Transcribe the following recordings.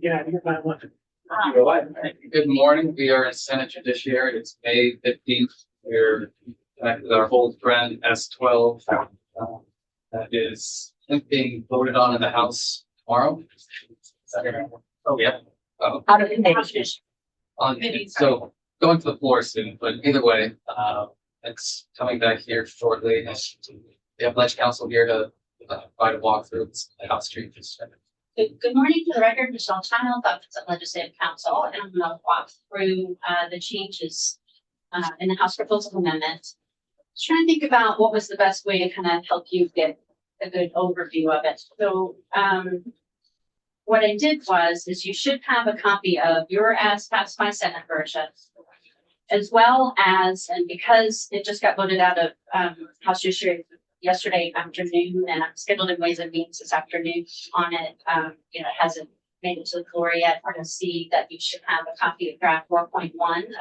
Yeah, you're fine. Good morning. We are in Senate Judiciary. It's May 15th. We're back with our old friend S12. That is being voted on in the House tomorrow. Oh, yeah. Out of the So going to the floor soon, but either way, it's coming back here shortly. We have Ledge Council here to provide a walkthrough of the House changes. Good morning. For the record, Michelle Child, Office of Legislative Counsel, and I'm going to walk through the changes in the House Proposal Amendment. Just trying to think about what was the best way to kind of help you get a good overview of it. So what I did is you should have a copy of your as passed by Senate version, as well as, and because it just got voted out of House Judiciary yesterday afternoon, and I'm scheduled in Ways and Means this afternoon on it. It hasn't made it to the floor yet. We're going to see that you should have a copy of draft 4.1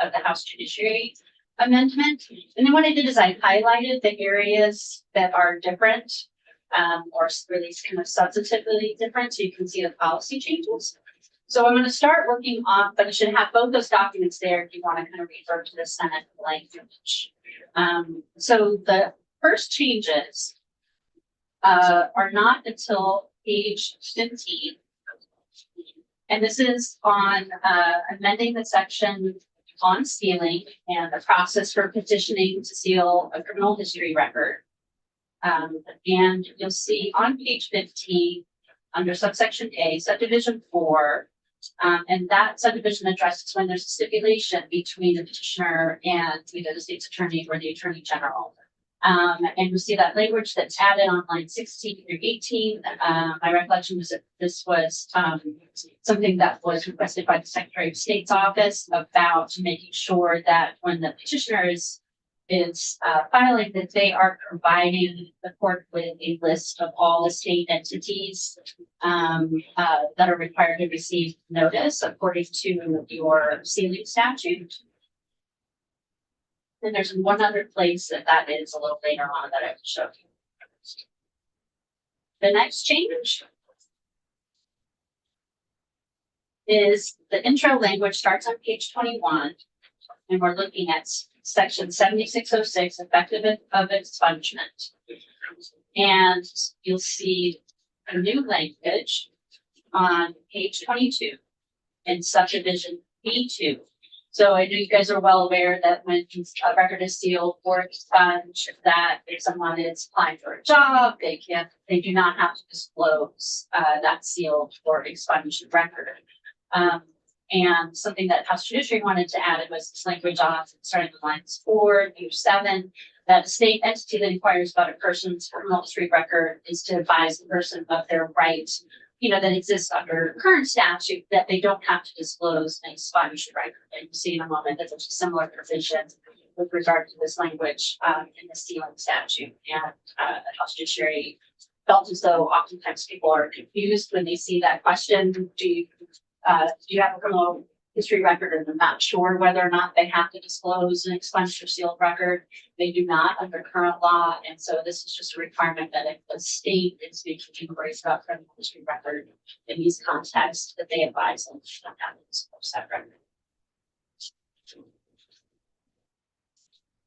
of the House Judiciary Amendment. And then what I did is I highlighted the areas that are different, or really kind of substantively different, so you can see the policy changes. So I'm going to start working on, but I should have both those documents there if you want to kind of refer to the Senate language. So the first changes are not until page 15. And this is on amending the section on sealing and the process for petitioning to seal a criminal history record. And you'll see on page 15, under subsection A, subdivision 4, and that subdivision addresses when there's a stipulation between the petitioner and either the state's attorney or the attorney general. And you'll see that language that's added on line 16 through 18. My recollection was that this was something that was requested by the Secretary of State's office about making sure that when the petitioner is filing, that they are providing the court with a list of all the state entities that are required to receive notice according to your sealing statute. And there's one other place that is a little later on that I will show you. The next change is the intro language starts on page 21, and we're looking at section 7606, effective of expungement. And you'll see a new language on page 22 in subdivision B2. So I know you guys are well aware that when a record is sealed or expunged, that if someone is applying for a job, they do not have to disclose that sealed or expunged record. And something that House Judiciary wanted to add was this language on starting with lines 4 through 7, that a state entity that inquires about a person's criminal history record is to advise the person of their rights, that exists under current statute, that they don't have to disclose an expunged record. And you'll see in a moment that there's a similar provision with regard to this language in the sealing statute. And the House Judiciary felt as though oftentimes people are confused when they see that question. Do you have a criminal history record, and they're not sure whether or not they have to disclose an expunged or sealed record? They do not under current law, and so this is just a requirement that if the state is making inquiries about criminal history record in these contexts, that they advise them to not have to disclose that record.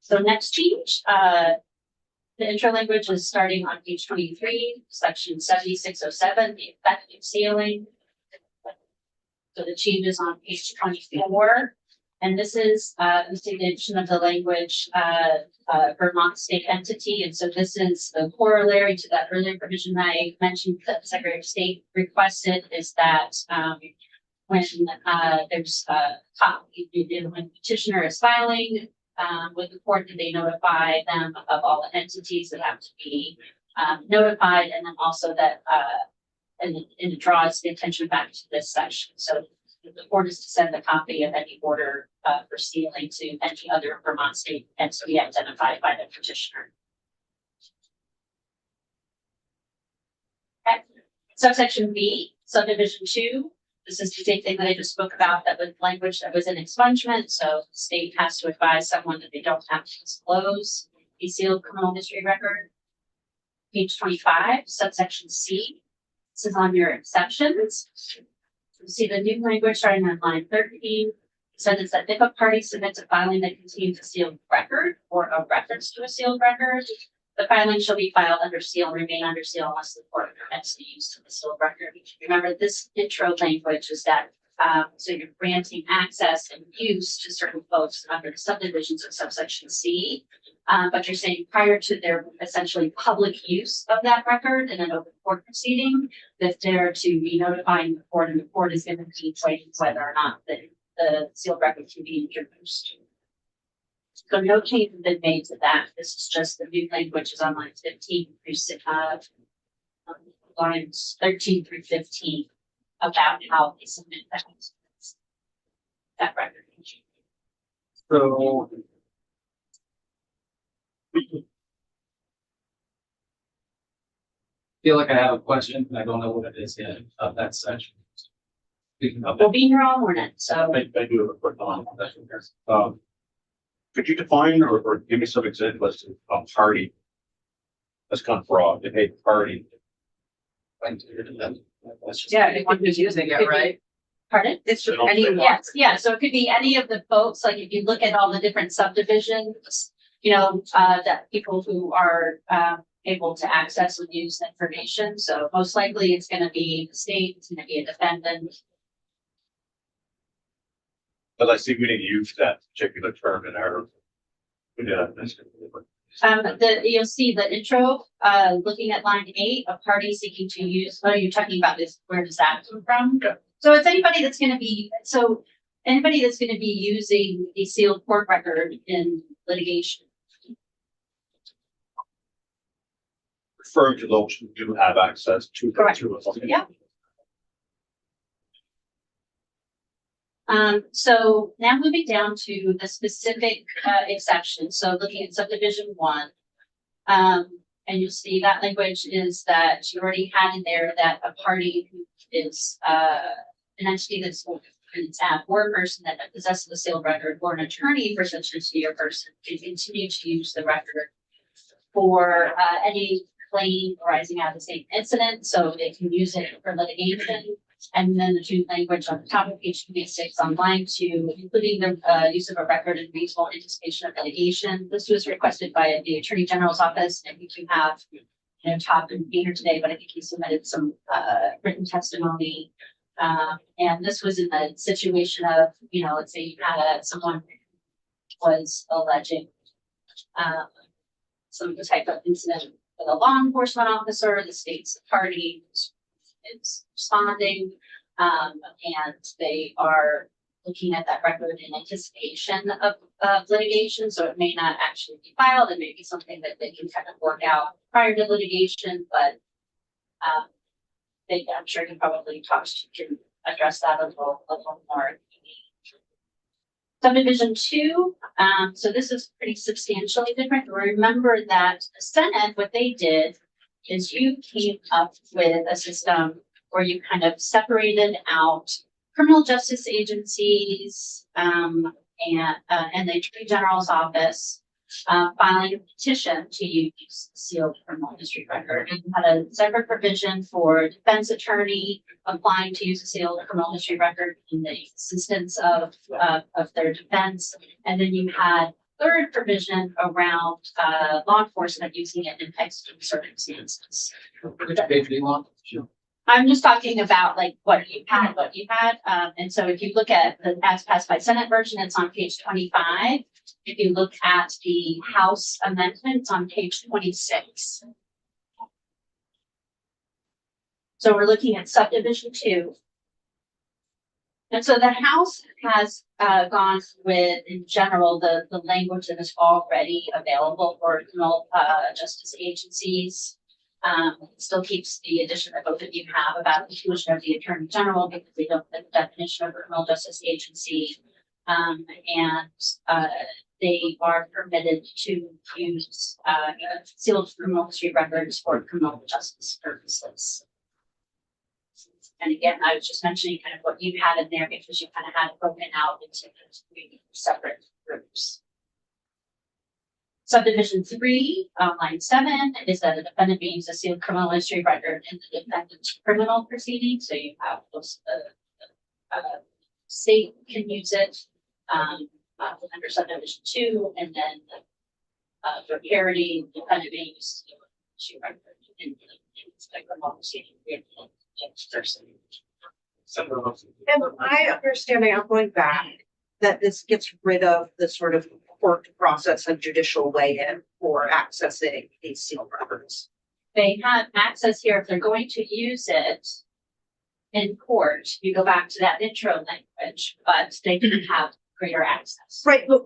So next change, the intro language is starting on page 23, section 7607, the effective sealing. So the changes on page 24, and this is the addition of the language Vermont state entity. And so this is the corollary to that earlier provision I mentioned that the Secretary of State requested, is that when there's when petitioner is filing with the court, that they notify them of all the entities that have to be notified, and then also that and it draws the attention back to this section. So the court is to send a copy of any order for sealing to any other Vermont state entity identified by the petitioner. Okay. Subsection B, subdivision 2. This is the same thing that I just spoke about, that was language that was in expungement. So the state has to advise someone that they don't have to disclose a sealed criminal history record. Page 25, subsection C. This is on your exceptions. See the new language starting on line 13. Says that if a party submits a filing that contains a sealed record or a reference to a sealed record, the filing shall be filed under seal and remain under seal unless the court permits the use of the sealed record. Remember, this intro language is that so you're granting access and use to certain folks under the subdivisions of subsection C. But you're saying prior to their essentially public use of that record in an open court proceeding, that they're to be notifying the court, and the court is going to be deciding whether or not the sealed record can be introduced. So no change has been made to that. This is just the new language is on lines 15 through lines 13 through 15 about how they submit that record. So feel like I have a question, and I don't know what it is yet of that section. Speaking of We'll be here all morning, so I do have a quick comment. Could you define or give me some examples of a party that's kind of fraud, a party? Yeah, anyone who's using it, right? pardon? It's just So- anyone. Yes, yeah, so it could be any of the folks, like if you look at all the different subdivisions, that people who are able to access and use information. So most likely it's gonna be the state, it's gonna be a defendant. But I see we didn't use that particular term in our. We did. You'll see the intro, looking at line 8, a party seeking to use, what are you talking about? Where does that come from? Yeah. So it's anybody that's gonna be using a sealed court record in litigation. Referring to those who do have access to. Correct. to it. Okay. Yeah. So now moving down to the specific exception. So looking at subdivision 1. And you'll see that language is that you already had in there that a party who is an entity that's an app or a person that possesses a sealed record or an attorney for such an entity or person can continue to use the record for any claim arising out of the same incident. So they can use it for litigation. And then the two language on the top of page 26 on line 2, including the use of a record in reasonable anticipation of litigation. This was requested by the Attorney General's office. And I think you have, Todd couldn't be here today, but I think he submitted some written testimony. And this was in the situation of, let's say you had someone was alleging some type of incident with a law enforcement officer, the state's party is responding, and they are looking at that record in anticipation of litigation. So it may not actually be filed. It may be something that they can kind of work out prior to litigation, but I'm sure you probably can address that a little more. Subdivision 2, so this is pretty substantially different. Remember that the Senate, what they did is you came up with a system where you kind of separated out criminal justice agencies and the Attorney General's office filing a petition to use sealed criminal history record. And you had a separate provision for defense attorney applying to use a sealed criminal history record in the assistance of their defense. And then you had third provision around law enforcement using it in extreme circumstances. Which page do you want? Sure. I'm just talking about like what you had. And so if you look at the as passed by Senate version, it's on page 25. If you look at the House amendment, it's on page 26. So we're looking at subdivision 2. And so the House has gone with, in general, the language that is already available for criminal justice agencies. It still keeps the addition that both of you have about the inclusion of the Attorney General because they don't fit the definition of a criminal justice agency. And they are permitted to use sealed criminal history records for criminal justice purposes. And again, I was just mentioning kind of what you had in there because you kind of had it broken out into 3 separate groups. Subdivision 3, line 7, is that a defendant may use a sealed criminal history record in the defendant's criminal proceeding. So you have those state can use it, under subdivision 2, and then, for parity, kind of being used to record in the policy. And my understanding, I'm going back, that this gets rid of the sort of court process and judicial weigh-in for accessing these sealed records. They have access here if they're going to use it in court. You go back to that intro language, but they can have greater access. Right, but,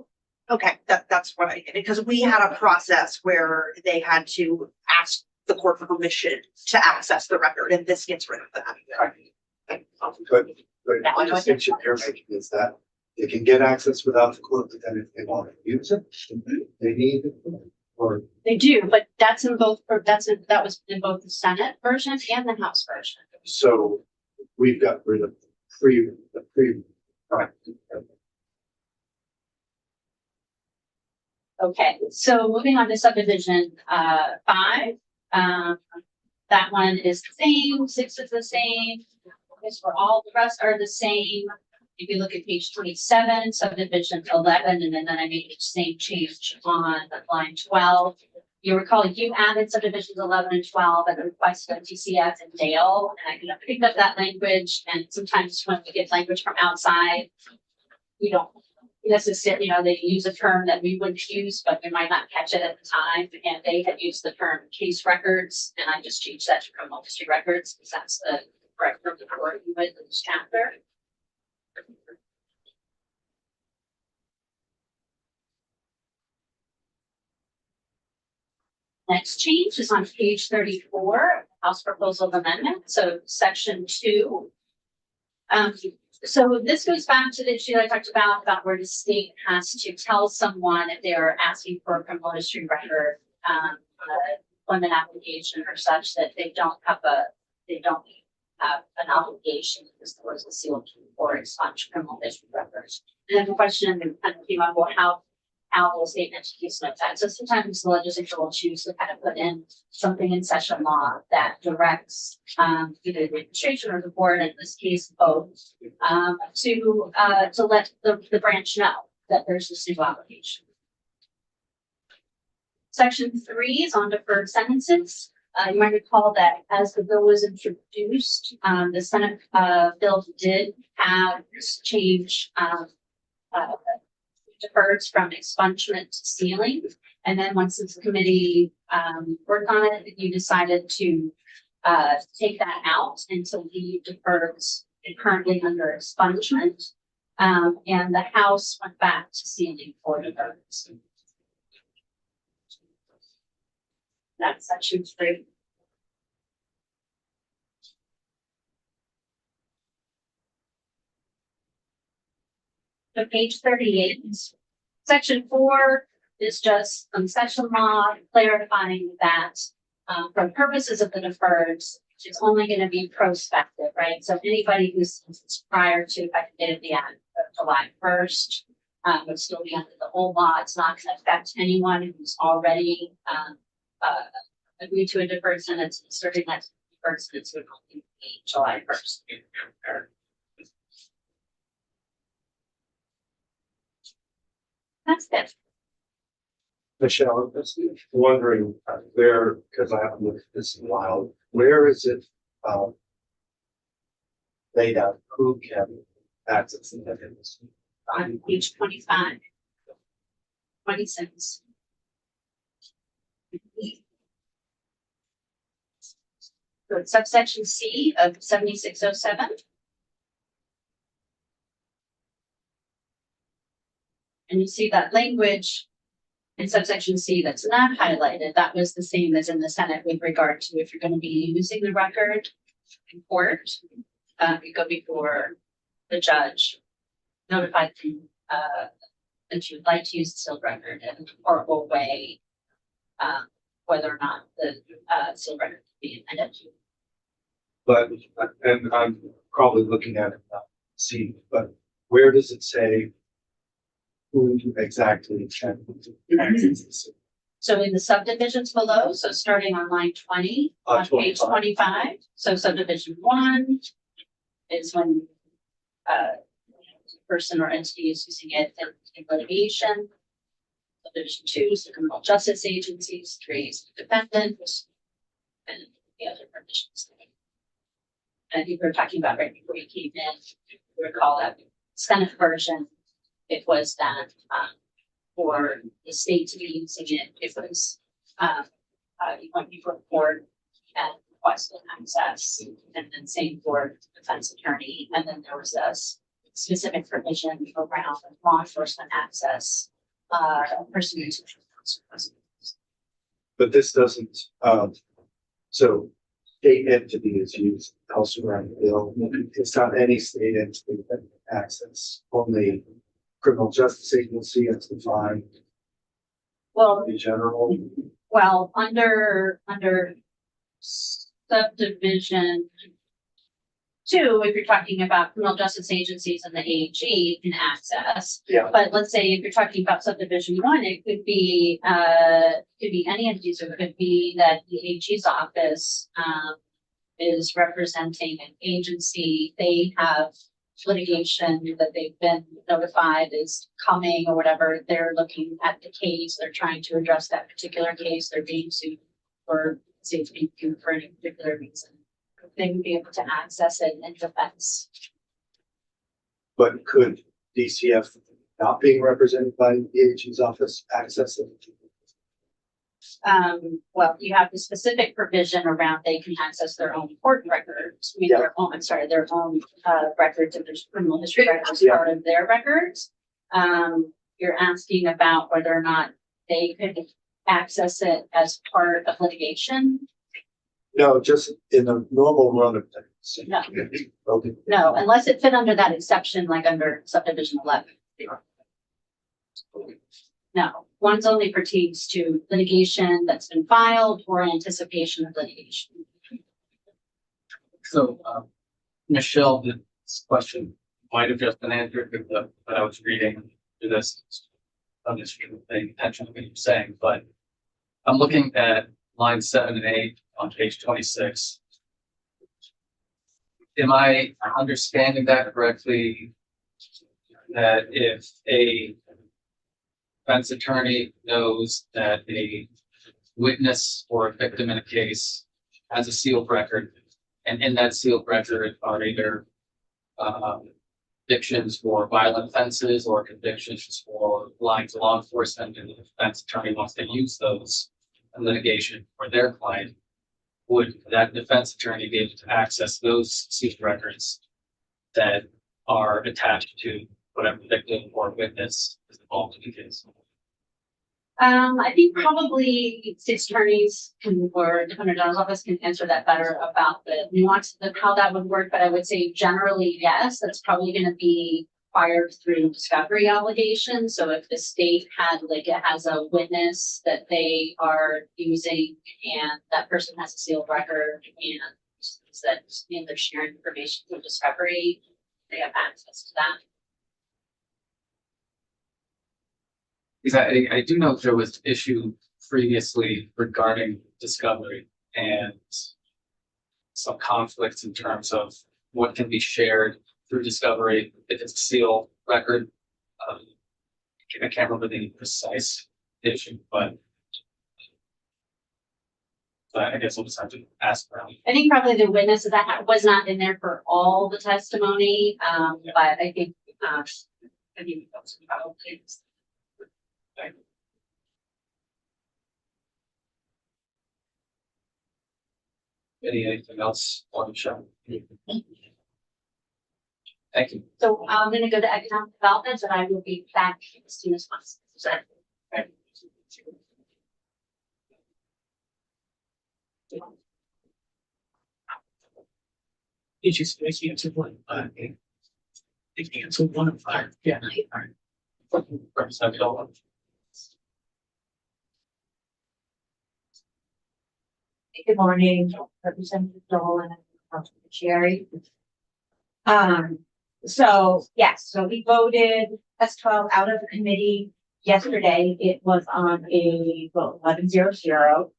okay, that's what I did, because we had a process where they had to ask the court for permission to access the record, and this gets rid of that. But That one the was- distinction you're making is that they can get access without the court, but then if they want to use it, they need it, or They do, but that's in both, or that was in both the Senate version and the House version. so we've got rid of the pre. Right. Okay, so moving on to subdivision 5. That one is the same, 6 is the same. I guess for all the rest are the same. If you look at page 27, subdivision 11, and then I made the same change on line 12. You recall you added subdivisions 11 and 12 at the request of TCF and Dale, and I kind of picked up that language. And sometimes when we get language from outside, we don't necessarily, they use a term that we wouldn't use, but we might not catch it at the time. And they had used the term case records, and I just changed that to criminal history records, because that's the correct term that we're working with in this chapter. Next change is on page 34, House Proposal Amendment, so section 2. So this goes back to the issue I talked about where the state has to tell someone if they're asking for a criminal history record, employment application or such, that they don't have an obligation, because there was a sealed or expunged criminal history records. And then the question kind of came up, well, how will state entities know that? So sometimes the legislature will choose to kind of put in something in session law that directs either the administration or the board, in this case both, to let the branch know that there's this new obligation. Section 3 is on deferred sentences. You might recall that as the bill was introduced, the Senate bill did have this change deferred from expungement to sealing. And then once this committee worked on it, you decided to take that out and to leave deferred currently under expungement. And the House went back to sealing for deferred. That's section 3. So page 38, section 4 is just session law clarifying that for purposes of the deferred, it's only going to be prospective, right? So anybody who's prior to effective date of the act of July 1st would still be under the old law. It's not going to affect anyone who's already agreed to a deferred sentence, asserting that deferred sentence would only be July 1st. That's it. Michelle, I'm just wondering where, because I haven't looked at this in a while, where is it laid out? Who can access the evidence? On page 25, 26. So it's subsection C of 7607. And you see that language in subsection C that's not highlighted. That was the same as in the Senate with regard to if you're going to be using the record in court, you go before the judge, notify them that you'd like to use the sealed record, and the court will weigh whether or not the sealed record can be amended. But, and I'm probably looking at it now, see, but where does it say who exactly can access this? So in the subdivisions below, so starting on line 20, on page 25, so subdivision 1 is when person or entity is using it in litigation. Subdivision 2 is the criminal justice agencies, 3 is the defendant, and the other provisions. And I think we were talking about right before we came in, if you recall that Senate version, it was that for the state to be using it, it was you want to report and request access, and then same for defense attorney, and then there was a specific provision around law enforcement access, pursuant to. But this doesn't, so state entity is used elsewhere in the bill. It's not any state entity that can access, only criminal justice agency as defined Well, in general. well, under subdivision 2, if you're talking about criminal justice agencies and the AG can access. Yeah. But let's say if you're talking about subdivision 1, it could be any entities, or it could be that the AG's office is representing an agency. They have litigation that they've been notified is coming or whatever. They're looking at the case. They're trying to address that particular case. They're being sued for safety for any particular reason. They would be able to access it in defense. But could DCF not being represented by the AG's office access it? Well, you have the specific provision around they can access their own court records. I mean, their own, I'm sorry, their own records, and there's criminal history records Yeah. part of their records. You're asking about whether or not they could access it as part of litigation. No, just in the normal run of things. No. Okay. No, unless it fit under that exception, like under subdivision 11. No, one's only pertains to litigation that's been filed or anticipation of litigation. So, Michelle, this question might have just been answered, but I was reading through this. I'm just paying attention to what you're saying, but I'm looking at line 7 and 8 on page 26. Am I understanding that correctly? That if a defense attorney knows that a witness or a victim in a case has a sealed record, and in that sealed record are either convictions for violent offenses or convictions for lying to law enforcement, and the defense attorney wants to use those in litigation for their client, would that defense attorney be able to access those sealed records that are attached to whatever victim or witness is involved in the case? I think probably state attorneys can, or Attorney General's office can answer that better about the nuance of how that would work, but I would say generally, yes, that's probably gonna be acquired through discovery obligations. So if the state had, like, it has a witness that they are using and that person has a sealed record and that they're sharing information through discovery, they have access to that. Because I do know there was issue previously regarding discovery and some conflicts in terms of what can be shared through discovery if it's a sealed record. I can't remember the precise issue, but I guess we'll just have to ask around. I think probably the witness of that was not in there for all the testimony, but I think that's probably. Anything else on the show? Thank you. So I'm gonna go to economic development and I will be back as soon as possible. So, Did you say he answered one? Did he answer one of five? Yeah. Representative Dolan. Good morning, Representative Dolan from Judiciary. So yes, so we voted S12 out of the committee yesterday. It was on a vote 11-0-0.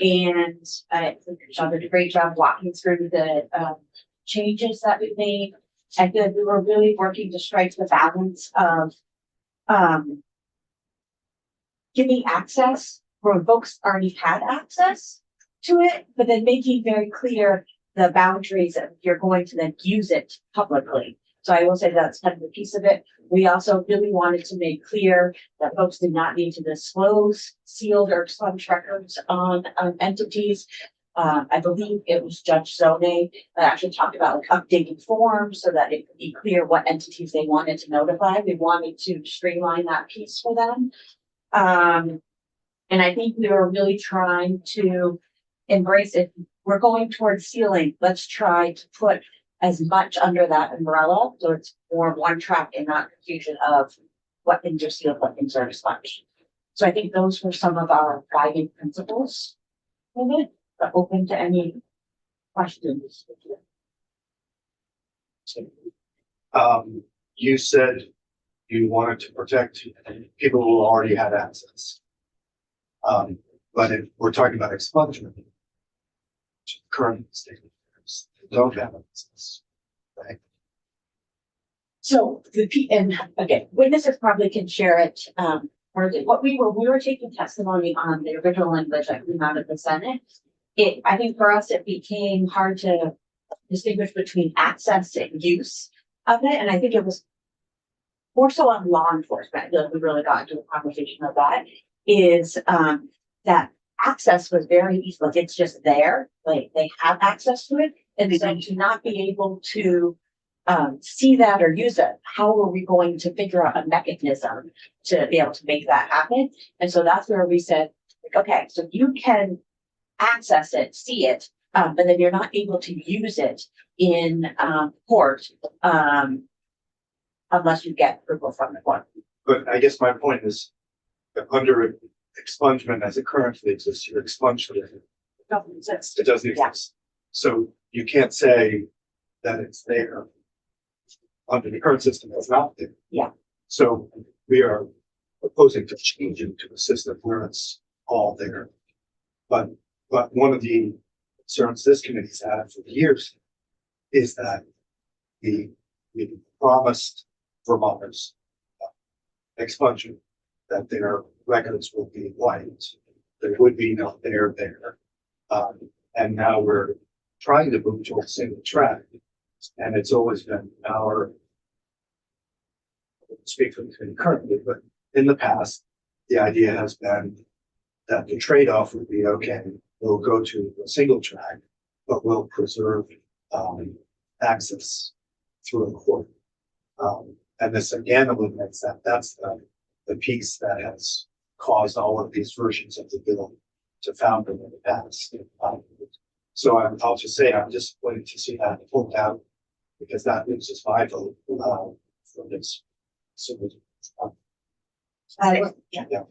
And Michelle did a great job walking through the changes that we made. I feel like we were really working to strike the balance of, giving access where folks already had access to it, but then making very clear the boundaries of you're going to then use it publicly. So I will say that's kind of a piece of it. We also really wanted to make clear that folks did not need to disclose sealed or expunged records on entities. I believe it was Judge Zone that actually talked about like updating forms so that it could be clear what entities they wanted to notify. We wanted to streamline that piece for them. And I think we were really trying to embrace it. We're going towards sealing. Let's try to put as much under that umbrella so it's more one track and not confusion of what things are sealed, what things are expunged. So I think those were some of our guiding principles in it, but open to any questions. You said you wanted to protect people who already had access. But if we're talking about expungement, current state affairs don't have access, right? So and again, witnesses probably can share it. Or what we were taking testimony on the original language that came out of the Senate. I think for us, it became hard to distinguish between access and use of it. And I think it was more so on law enforcement. I feel like we really got into a conversation of that is, that access was very easy. Like it's just there, like they have access to it. And so to not be able to see that or use it, how are we going to figure out a mechanism to be able to make that happen? And so that's where we said, like, okay, so you can access it, see it, but then you're not able to use it in court unless you get approval from the court. But I guess my point is that under expungement as it currently exists, you're expunged it. It doesn't exist. It doesn't Yeah. exist. So you can't say that it's there. Under the current system, it's not there. Yeah. So we are proposing to change it to a system where it's all there. But one of the concerns this committee's had for years is that we promised Vermonters expungement, that their records would be white. There would be no there there. And now we're trying to move towards single track. And it's always been our, I won't speak for the committee currently, but in the past, the idea has been that the trade-off would be, okay, we'll go to a single track, but we'll preserve access through a court. And this again eliminates that. That's the piece that has caused all of these versions of the bill to founder in the past. So I'll just say I'm disappointed to see that pulled out because that loses my vote for this. So, Yeah. Yeah.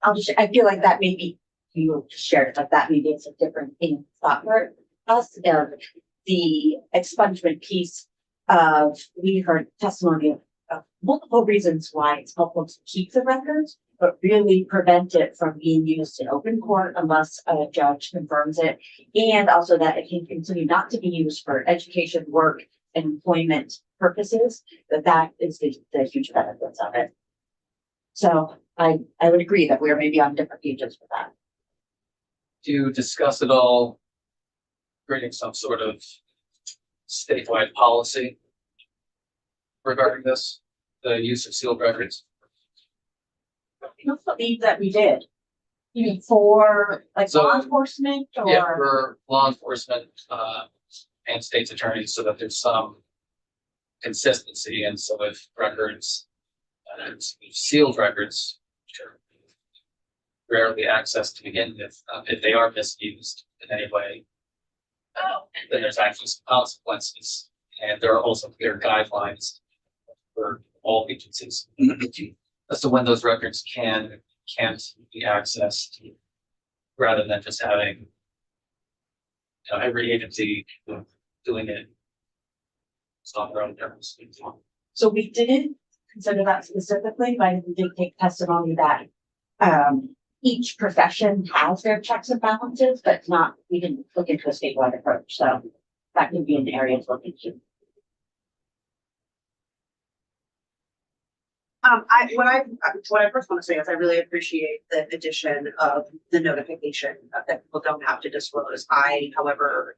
I feel like that maybe you just shared, but that maybe it's a different in thought for us. The expungement piece of, we heard testimony of multiple reasons why it's helpful to keep the records, but really prevent it from being used in open court unless a judge confirms it. And also that it can continue not to be used for education, work, and employment purposes, that is the huge benefits of it. So I would agree that we're maybe on different pages for that. To discuss it all, creating some sort of statewide policy regarding this, the use of sealed records. I don't believe that we did. You mean for like So- law enforcement or? Yeah, for law enforcement, and state's attorneys, so that there's some consistency, and so if records, sealed records, which are rarely accessed to begin with, if they are misused in any way, then there's actually some consequences, and there are also clear guidelines for all agencies as to when those records can't be accessed, rather than just having every agency doing it. It's on their own terms. So we didn't consider that specifically, but we did take testimony that each profession has their checks and balances, but we didn't look into a statewide approach. So that could be an area to look into. What I first want to say is I really appreciate the addition of the notification that people don't have to disclose. However,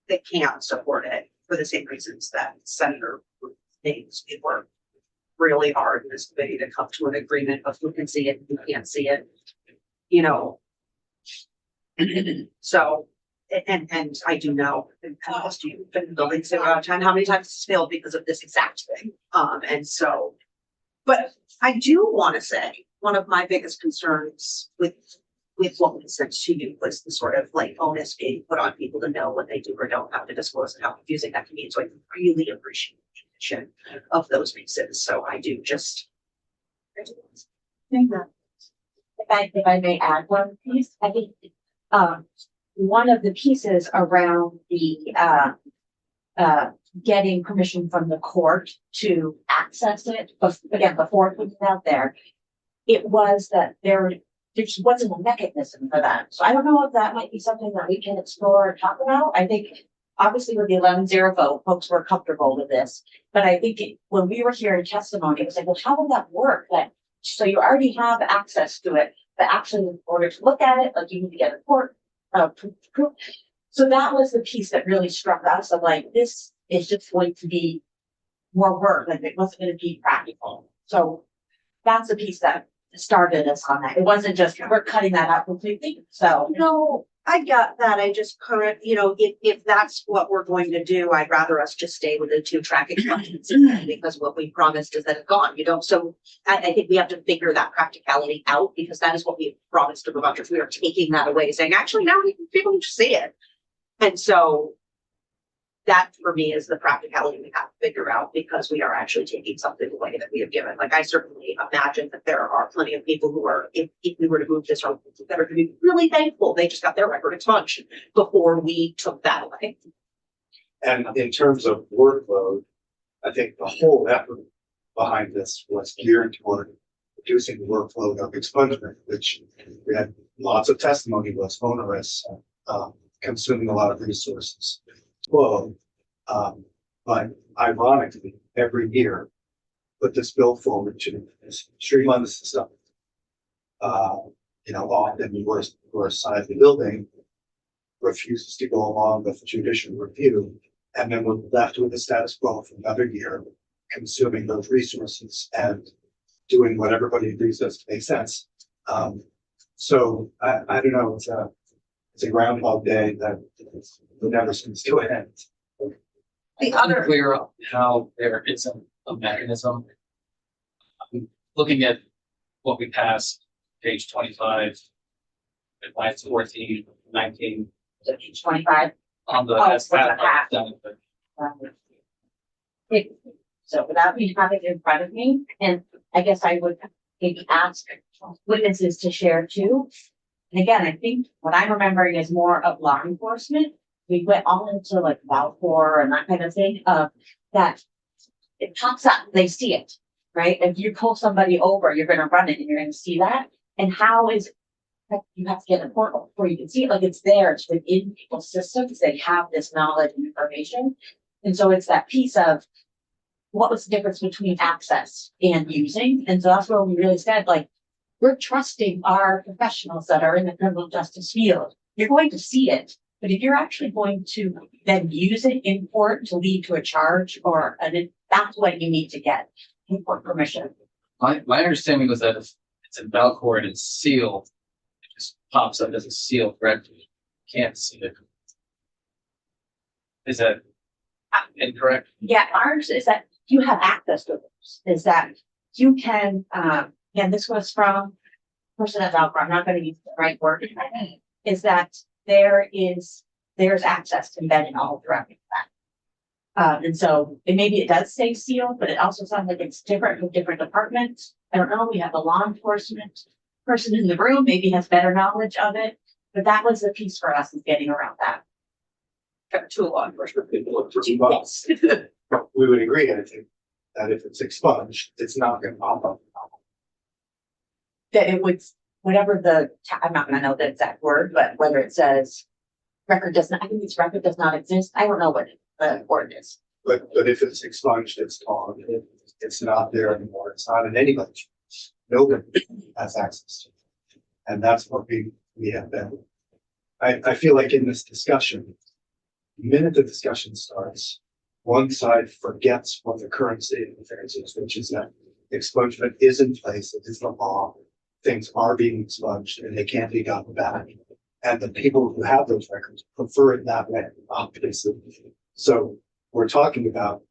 they can't support it for the same reasons that Senator thinks. We worked really hard in this committee to come to an agreement of who can see it, and who can't see it, you know. So, and I do know, and asked you, been in buildings a lot of time, how many times it's failed because of this exact thing. And so, but I do want to say, one of my biggest concerns with what was sent to you was the sort of like onus being put on people to know what they do or don't have to disclose and how confusing that can be. So I really appreciate the addition of those reasons. So I do just. If I may add one piece, I think, one of the pieces around the, getting permission from the court to access it, again, before putting it out there, it was that there just wasn't a mechanism for that. So I don't know if that might be something that we can explore and talk about. I think obviously with the 11-0 vote, folks were comfortable with this, but I think when we were hearing testimony, it was like, well, how would that work? That so you already have access to it, but actually in order to look at it, like you need to get a court proof. So that was the piece that really struck us of like, this is just going to be more work, like it wasn't going to be practical. So that's the piece that started us on that. It wasn't just, we're cutting that out completely. So No, I got that. I just current, if that's what we're going to do, I'd rather us just stay with the 2 tracking buttons because what we promised is that it's gone, So I think we have to figure that practicality out because that is what we promised to voters. We are taking that away, saying, actually, now people can just see it. And so that for me is the practicality we have to figure out because we are actually taking something away that we have given. Like I certainly imagine that there are plenty of people who are, if we were to move this on, that are going to be really thankful they just got their record expunged before we took that away. And in terms of workload, I think the whole effort behind this was geared toward reducing the workload of expungement, which we had lots of testimony was onerous, consuming a lot of resources. Well, but ironically, every year, put this bill forward to streamline the system. Often the worst side of the building refuses to go along with judicial review, and then we're left with the status quo for another year, consuming those resources and doing what everybody agrees does make sense. So I don't know, it's a groundhog day that never seems to end. The other clear up how there isn't a mechanism. I'm looking at what we passed, page 25, lines 14, 19, 25. on the. Oh, as for the part of half. the- So without me having it in front of me, and I guess I would maybe ask witnesses to share too. And again, I think what I'm remembering is more of law enforcement. We went all into like Valcour and that kind of thing, that it pops up, they see it, right? If you pull somebody over, you're gonna run it and you're gonna see that. And how is, you have to get a portal where you can see it, like it's there, it's within people's systems, they have this knowledge and information. And so it's that piece of what was the difference between access and using? And so that's where we really said, like, we're trusting our professionals that are in the criminal justice field. You're going to see it, but if you're actually going to then use it in court to lead to a charge that's when you need to get court permission. My understanding was that if it's in Valcourt and it's sealed, it just pops up as a sealed record. You can't see it. Is that incorrect? Yeah, ours is that you have access to those, is that you can, and this was from person at Valcourt, I'm not gonna use the right word, is that there's access embedded all throughout that. And so maybe it does say sealed, but it also sounds like it's different from different departments. I don't know, we have a law enforcement person in the room, maybe has better knowledge of it, but that was the piece for us is getting around that. To a law enforcement people. Yes. We would agree, I think, that if it's expunged, it's not gonna pop up. That it would, whatever I'm not gonna know the exact word, but whether it says record does not, I think it's record does not exist. I don't know what the word is. But if it's expunged, it's gone. It's not there anymore. It's not in anybody's. Nobody has access to it. And that's what we have been. I feel like in this discussion, the minute the discussion starts, one side forgets what the current state of affairs is, which is that expungement is in place, it is the law, things are being expunged and they can't be gotten back. And the people who have those records prefer it that way, obviously. So we're talking about,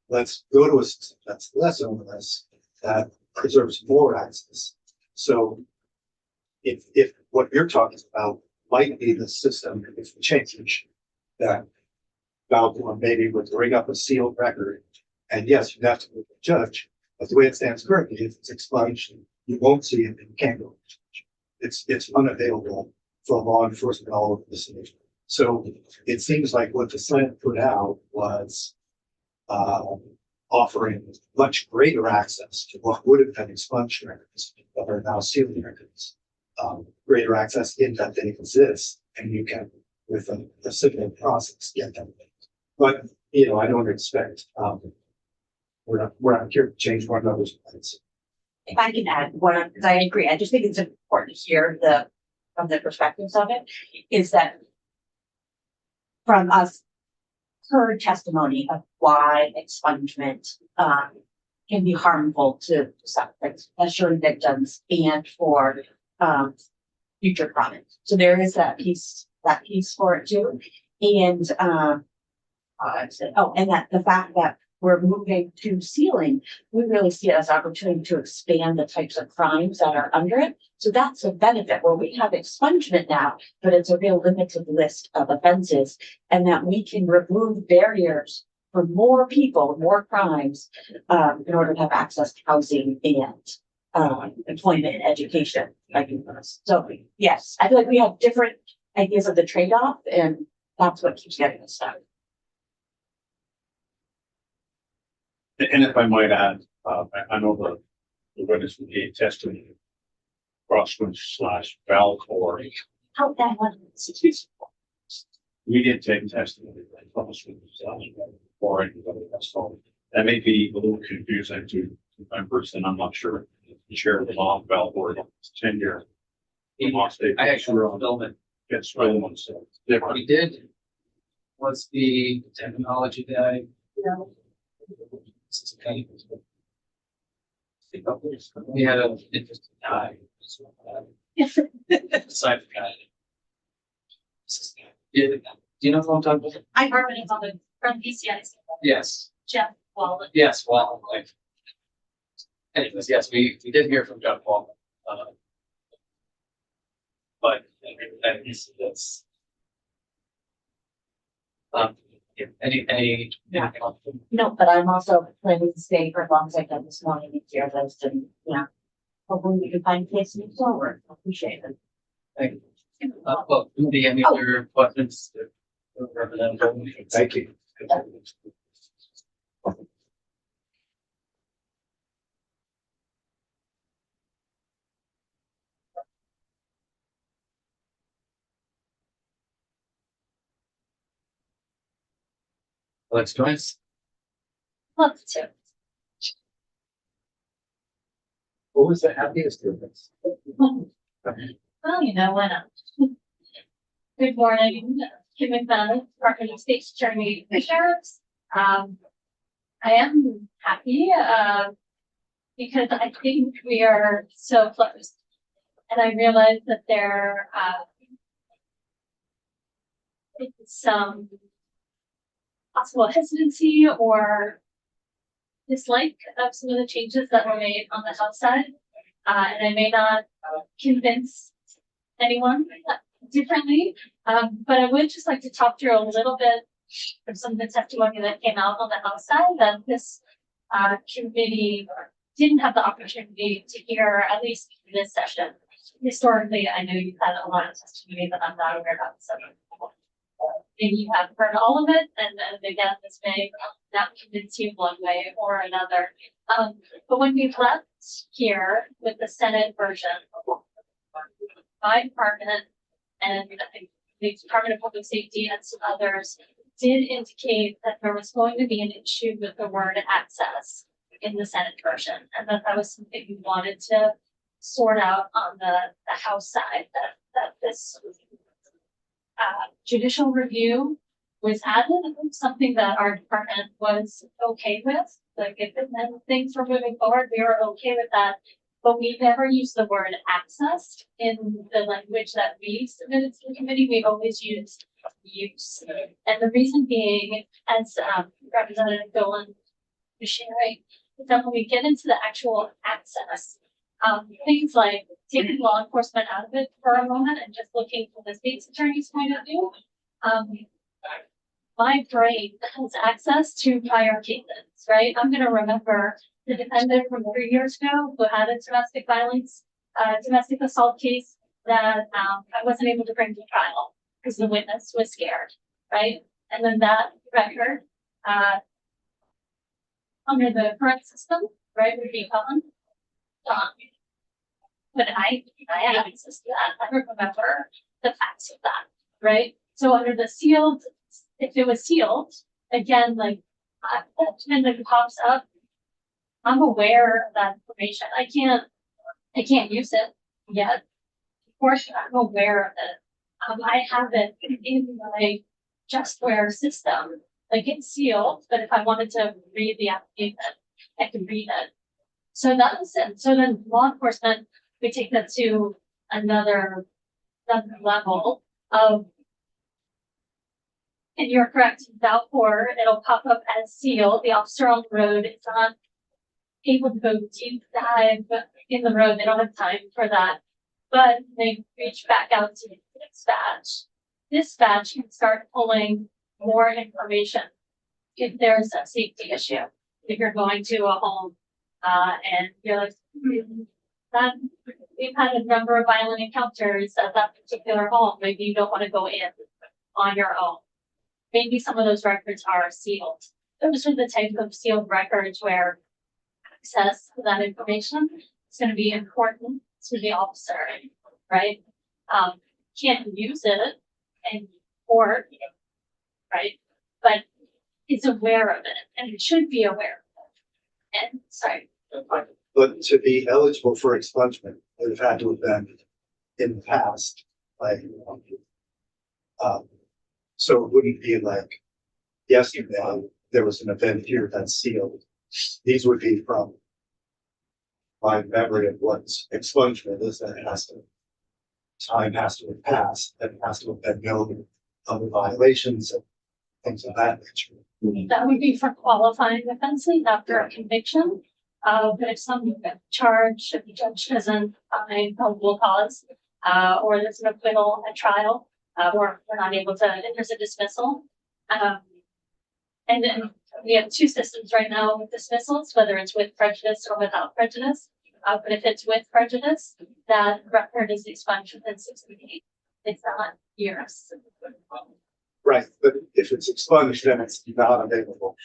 let's go to a system that's less onerous, that preserves more access. So if what you're talking about might be the system, if we change that, Valcor maybe would bring up a sealed record. And yes, you'd have to go to the judge, but the way it stands currently, if it's expunged, you won't see it and you can't go to the judge. It's unavailable for law enforcement all over the city. So it seems like what the Senate put out was offering much greater access to what would have been expunged records that are now sealed records. Greater access in that they exist and you can, with a civil process, get them. But, you know, I don't expect, we're not here to change one another's plans. If I can add one, because I agree, I just think it's important to hear from the perspectives of it, is that from us, heard testimony of why expungement can be harmful to especially victims and for future crimes. So there is that piece for it too. And and that the fact that we're moving to sealing, we really see it as an opportunity to expand the types of crimes that are under it. So that's a benefit where we have expungement now, but it's a real limited list of offenses, and that we can remove barriers for more people, more crimes, in order to have access to housing and employment and education. So yes, I feel like we have different ideas of the trade-off, and that's what keeps getting us stuck. And if I might add, I know the witness who gave testimony, Crosswinds/Valcor. How that one. We did take testimony from Crosswinds/Valcor or anybody else. So that may be a little confusing to members, and I'm not sure. The chair of the law, Valcor, tenure. I actually wrote Billman. Gets Spillman, so it's different. What he did was the technology guy. We had an interesting guy. Aside from guy. Do you know what I'm talking about? I'm Harmony on the from PCIC, Yes, Jeff Wallen. yes, well, like. Anyways, yes, we did hear from Jeff Paul. But that's. Any. No, but I'm also planning to stay for as long as I can this morning and hear those and, hopefully we can find cases move forward. I appreciate it. Thank you. Well, do the any other questions? Thank you. Let's join us. Love to. What was the happiest of this? Well, when good morning, Kim McMahon, Department of State's Attorney Sheriffs. I am happy because I think we are so close. And I realize that there is some possible hesitancy or dislike of some of the changes that were made on the House side. And I may not convince anyone differently, but I would just like to talk through a little bit of some of the testimony that came out on the House side that this committee didn't have the opportunity to hear, at least in this session. Historically, I know you've had a lot of testimony that I'm not aware of, so maybe you have heard all of it, and again, this may not convince you one way or another. But when we left here with the Senate version, my department and the Department of Public Safety and some others did indicate that there was going to be an issue with the word access in the Senate version, and that was something we wanted to sort out on the House side, that this judicial review was added, something that our department was okay with. Like if then things were moving forward, we were okay with that. But we never used the word access in the language that we submitted to the committee. We always used use. And the reason being, as Representative Dolan was sharing, is that when we get into the actual access, things like taking law enforcement out of it for a moment and just looking from the state's attorney's point of view, my brain has access to prior cases, right? I'm going to remember the defendant from 3 years ago who had a domestic violence, domestic assault case that I wasn't able to bring to trial because the witness was scared, right? And then that record, under the current system, right, would be gone. But I had access to that. I remember the facts of that, right? So under the sealed, if it was sealed, again, like that defendant pops up, I'm aware of that information. I can't use it yet. Of course, I'm aware of it. I have it in my JustWare system. Like it's sealed, but if I wanted to read the application, I can read it. So that was it. So then law enforcement, we take that to another level of, and you're correct, Valcourt, it'll pop up as sealed. The officer on the road is not able to go deep dive in the road. They don't have time for that. But they reach back out to dispatch. Dispatch can start pulling more information if there's a safety issue. If you're going to a home and you're like, that we've had a number of violent encounters at that particular home. Maybe you don't want to go in on your own. Maybe some of those records are sealed. Those are the type of sealed records where access to that information is going to be important to the officer, right? Can't use it in court, right? But is aware of it and it should be aware of it. And sorry. But to be eligible for expungement, it would have had to have been in the past, like, so it wouldn't be like yesterday, there was an event here that's sealed. These would be from my memory of what's expungement is that it has to, time has to have passed, and it has to have been known of the violations and things of that nature. That would be for qualifying offenses after a conviction. But if some charge, if the judge doesn't find probable cause, or there's an acquittal at trial, or we're not able to, there's a dismissal. And then we have two systems right now with dismissals, whether it's with prejudice or without prejudice. But if it's with prejudice, that record is expunged within 60 days. It's not years. Right, but if it's expunged, then it's not available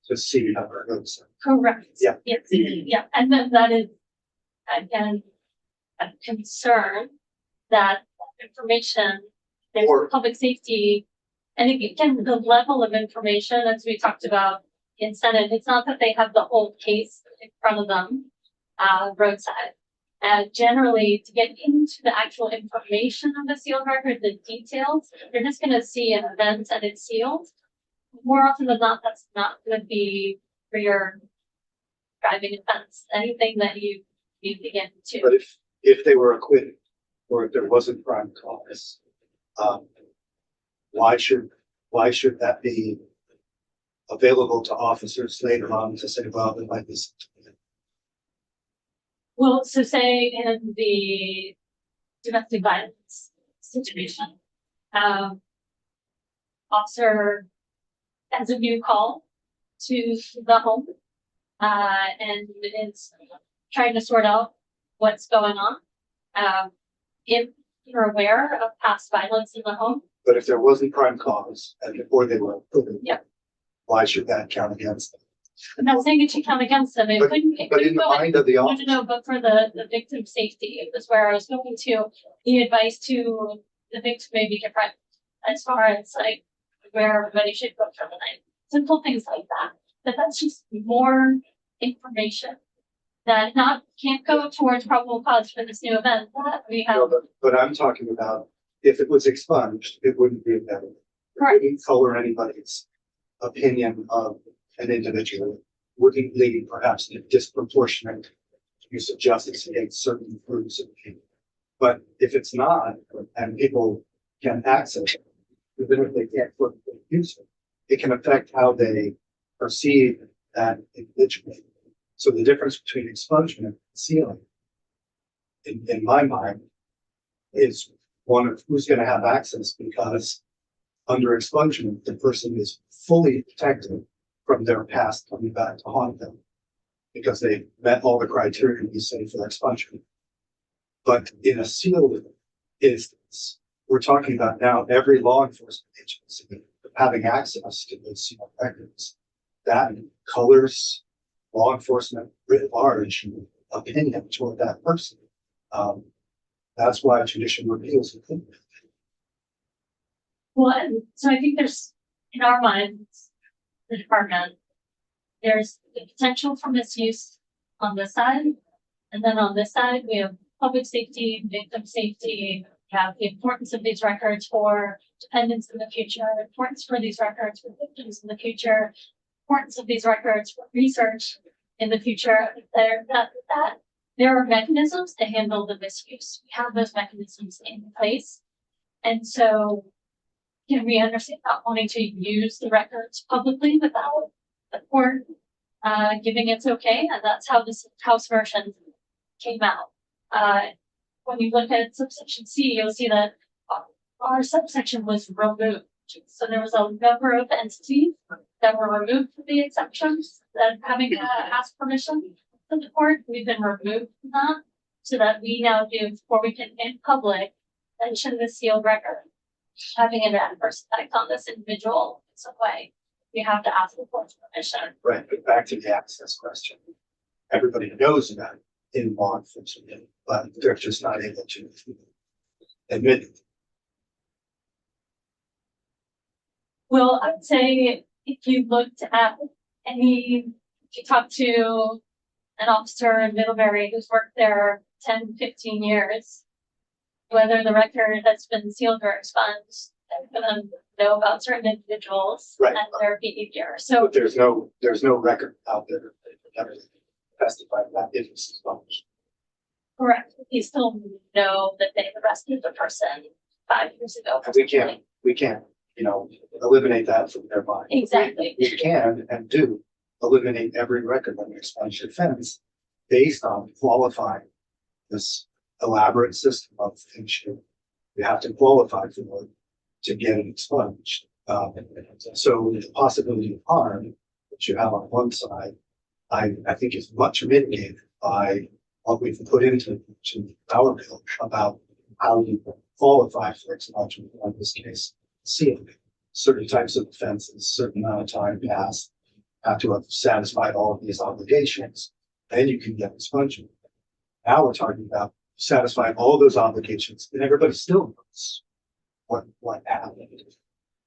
to see how it goes. Correct. Yeah. Yes, yeah, and then that is, again, a concern that information, there's Or- public safety. And again, the level of information, as we talked about in Senate, it's not that they have the whole case in front of them, roadside. And generally, to get into the actual information of the sealed record, the details, you're just gonna see an event and it's sealed. More often than not, that's not gonna be for your driving offense, anything that you need to get into. But if they were acquitted, or if there wasn't crime cause, why should that be available to officers later on to say, well, there might be something? Well, so say in the domestic violence situation, officer has a new call to the home, and is trying to sort out what's going on. If you're aware of past violence in the home, But if there wasn't crime cause and before they were acquitted, Yeah. why should that count against them? I'm not saying it should count against them. It But- couldn't, it But in couldn't the go mind of the No, officer, no, but for the victim's safety, it was where I was going to, the advice to the victim may be different as far as like where everybody should go for the night. Simple things like that. But that's just more information that can't go towards probable cause for this new event that we No, have. but I'm talking about, if it was expunged, it wouldn't be available. It Correct. wouldn't color anybody's opinion of an individual, wouldn't lead perhaps to disproportionate use of justice against certain groups of people. But if it's not, and people can access it, even if they can't put the use it can affect how they perceive that individual. So the difference between expungement and sealing, in my mind, is one of who's going to have access, because under expungement, the person is fully protected from their past coming back to haunt them because they met all the criteria to be safe for expungement. But in a sealed instance, we're talking about now every law enforcement agency having access to those sealed records. That colors law enforcement writ large opinion toward that person. That's why judicial review is included. Well, and so I think there's, in our minds, the department, there's the potential for misuse on this side. And then on this side, we have public safety, victim safety, we have the importance of these records for dependents in the future, importance for these records for victims in the future, importance of these records for research in the future. There are mechanisms to handle the misuse. We have those mechanisms in place. And so can we understand not wanting to use the records publicly without the court giving it's okay? And that's how this House version came out. When you look at subsection C, you'll see that our subsection was removed. So there was a number of entities that were removed from the exceptions that having asked permission from the court. We've been removed from that so that we now do, before we can in public mention the sealed record, having an adverse effect on this individual in some way. We have to ask the court's permission. Right, but back to the access question. Everybody knows about it in law enforcement, but they're just not able to admit it. Well, I would say if you looked at if you talk to an officer in Middlebury who's worked there 10, 15 years, whether the record has been sealed or expunged, they're gonna know about certain individuals Right. and their behavior. So But there's no record out there that testified that it was expunged. correct, you still know that they arrested the person 5 years ago. And we can't, eliminate that from their mind. Exactly. We can and do eliminate every record of an expunged offense based on qualifying this elaborate system of things you have to qualify for to get it expunged. So the possibility of harm that you have on one side, I think is much mitigated by what we've put into our bill about how you qualify for expungement, in this case, sealed. Certain types of offenses, certain amount of time passed, have to have satisfied all of these obligations, then you can get expungement. Now we're talking about satisfying all those obligations, and everybody still knows what happened.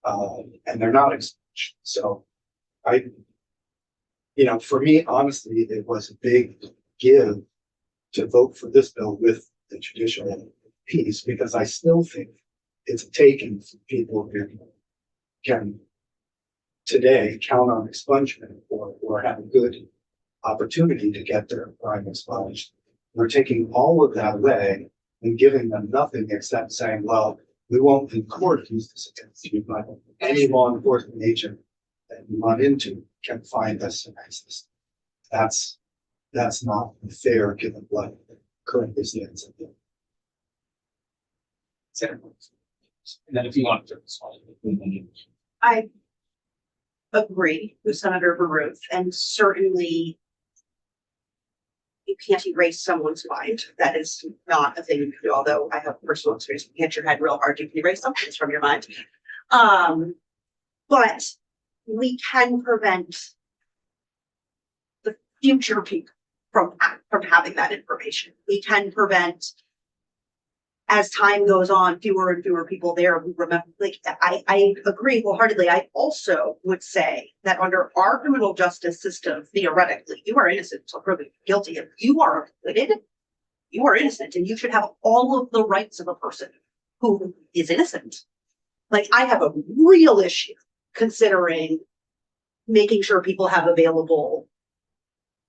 And they're not expunged. So for me, honestly, it was a big give to vote for this bill with the judicial piece, because I still think it's a taking for people who can today count on expungement or have a good opportunity to get their crime expunged. We're taking all of that away and giving them nothing except saying, well, we won't in court use this against you, but any law enforcement agent that you run into can find this and access. That's not fair given what currently stands in there. And then if you want to. I agree with Senator Baruth, and certainly you can't erase someone's mind. That is not a thing you can do, although I have personal experience. You hit your head real hard, you can erase some things from your mind. But we can prevent the future people from having that information. We can prevent as time goes on, fewer and fewer people there who remember, like, I agree wholeheartedly. I also would say that under our criminal justice system, theoretically, you are innocent until proven guilty. If you are acquitted, you are innocent and you should have all of the rights of a person who is innocent. Like, I have a real issue considering making sure people have available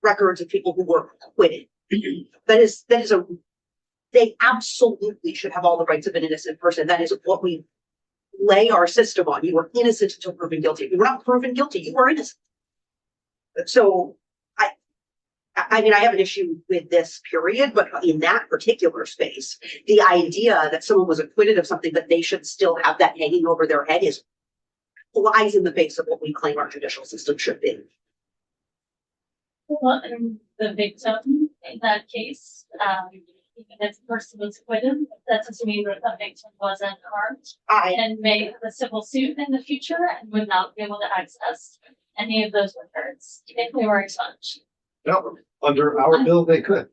records of people who were acquitted. They absolutely should have all the rights of an innocent person. That is what we lay our system on. You were innocent until proven guilty. If you were not proven guilty, you were innocent. So I mean, I have an issue with this period, but in that particular space, the idea that someone was acquitted of something that they should still have that hanging over their head is flies in the face of what we claim our judicial system should be. Well, and the victim in that case, even if the person was acquitted, that doesn't mean that the victim wasn't harmed and may have a civil suit in the future and would not be able to access any of those records if they were expunged. No, under our bill, they could.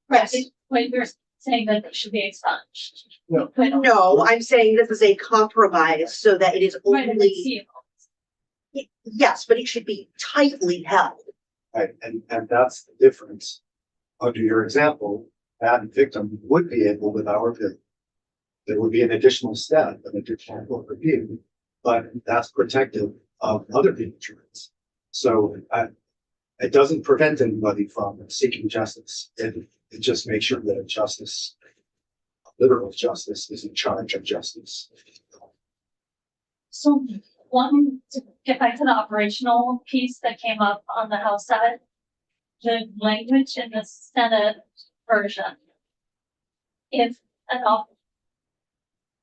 Right, when you're saying that they should be expunged. No. No, I'm saying this is a compromise so that it is Right, and it's only, sealed. yes, but it should be tightly held. Right, and that's the difference. Under your example, that victim would be able with our bill. There would be an additional step, an additional court review, but that's protective of other people's rights. So it doesn't prevent anybody from seeking justice. It just makes sure that justice, literal justice, is in charge of justice. So to get back to the operational piece that came up on the House side, the language in the Senate version. If an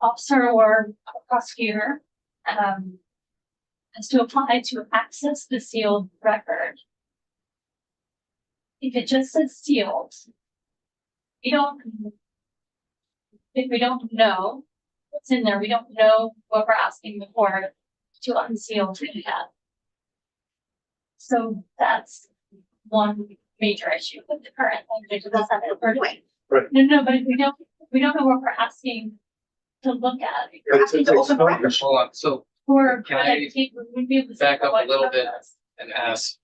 officer or a prosecutor has to apply to access the sealed record, if it just says sealed, if we don't know what's in there, we don't know what we're asking the court to unseal to that. So that's one major issue with the current language of the Senate version. Right. No, but if we don't know what we're asking to look at. You're asking to open the record. Hold on, so Or Can I would be able to back say up what a little bit? purpose. and ask,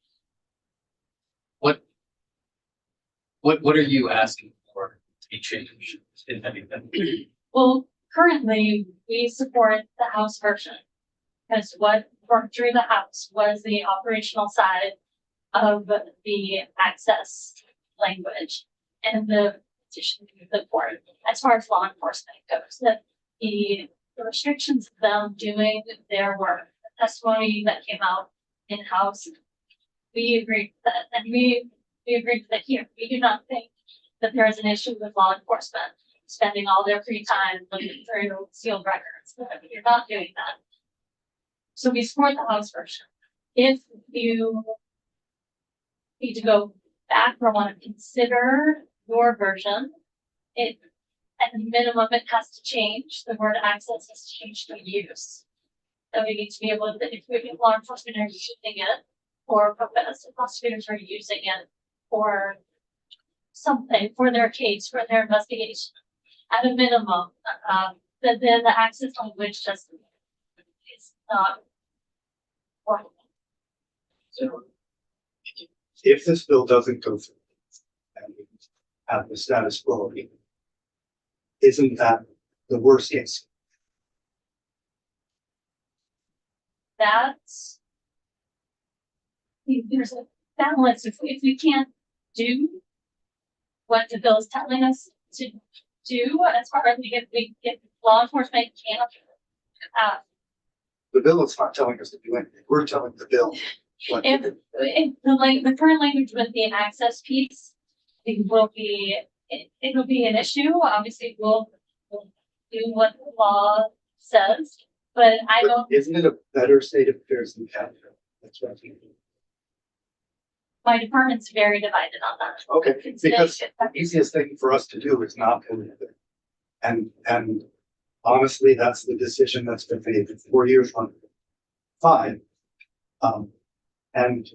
what are you asking for to be changed, if anything? Well, currently, we support the House version. Because what worked through the House was the operational side of the access language and the petition to the court. As far as law enforcement goes, that the restrictions of them doing their work, the testimony that came out in-house, we agreed with that, and we agreed with it here. We do not think that there is an issue with law enforcement spending all their free time looking through sealed records. You're not doing that. So we support the House version. If you need to go back or want to consider your version, at the minimum, it has to change. The word access has to change to use. So we need to be able to, if law enforcement are using it for purpose, if prosecutors are using it for something, for their case, for their investigation, at a minimum, then the access language just is not workable. So if this bill doesn't go through and we have the status quo, isn't that the worst case? That's, there's a balance. If we can't do what the bill is telling us to do, as far as if law enforcement can't, The bill is not telling us to do anything. We're telling the bill what to if do. the current language with the access piece, it will be an issue. Obviously, we'll do what the law says, but I But don't. isn't it a better state of affairs than Canada? That's what I think. My department's very divided on that. Okay, It's because very- the easiest thing for us to do is not do anything. And honestly, that's the decision that's been made for 4 years on 5. And,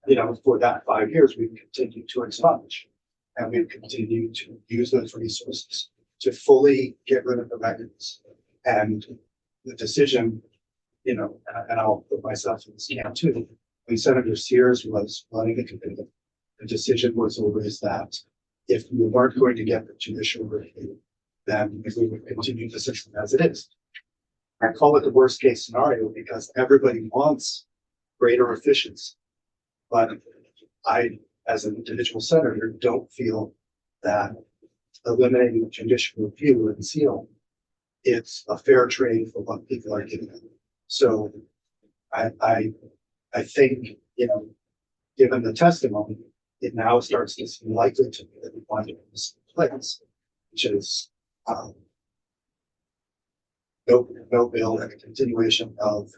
you know, for that 5 years, we've continued to expunge and we've continued to use those resources. to fully get rid of the records. And the decision, you know, and I'll put myself in this camp too. When Senator Sears was running the committee, the decision was always that if we weren't going to get the judicial review, then we would continue the system as it is. I call it the worst case scenario because everybody wants greater efficiency. But I, as an individual senator, don't feel that eliminating judicial review and seal, it's a fair trade for what people are getting. So I think, you know, given the testimony, it now starts to seem likely to me that we find it in this place, which is no bill and a continuation of,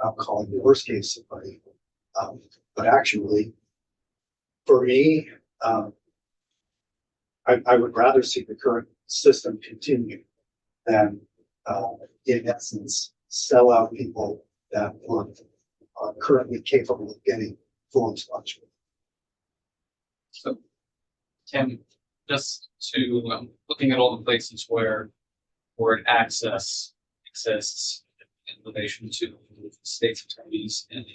I'm calling the worst case scenario. But actually, for me, I would rather see the current system continue than, in essence, sell out people that are currently capable of getting full expunge. So, Tim, just to, looking at all the places where word access exists in relation to state's attorneys and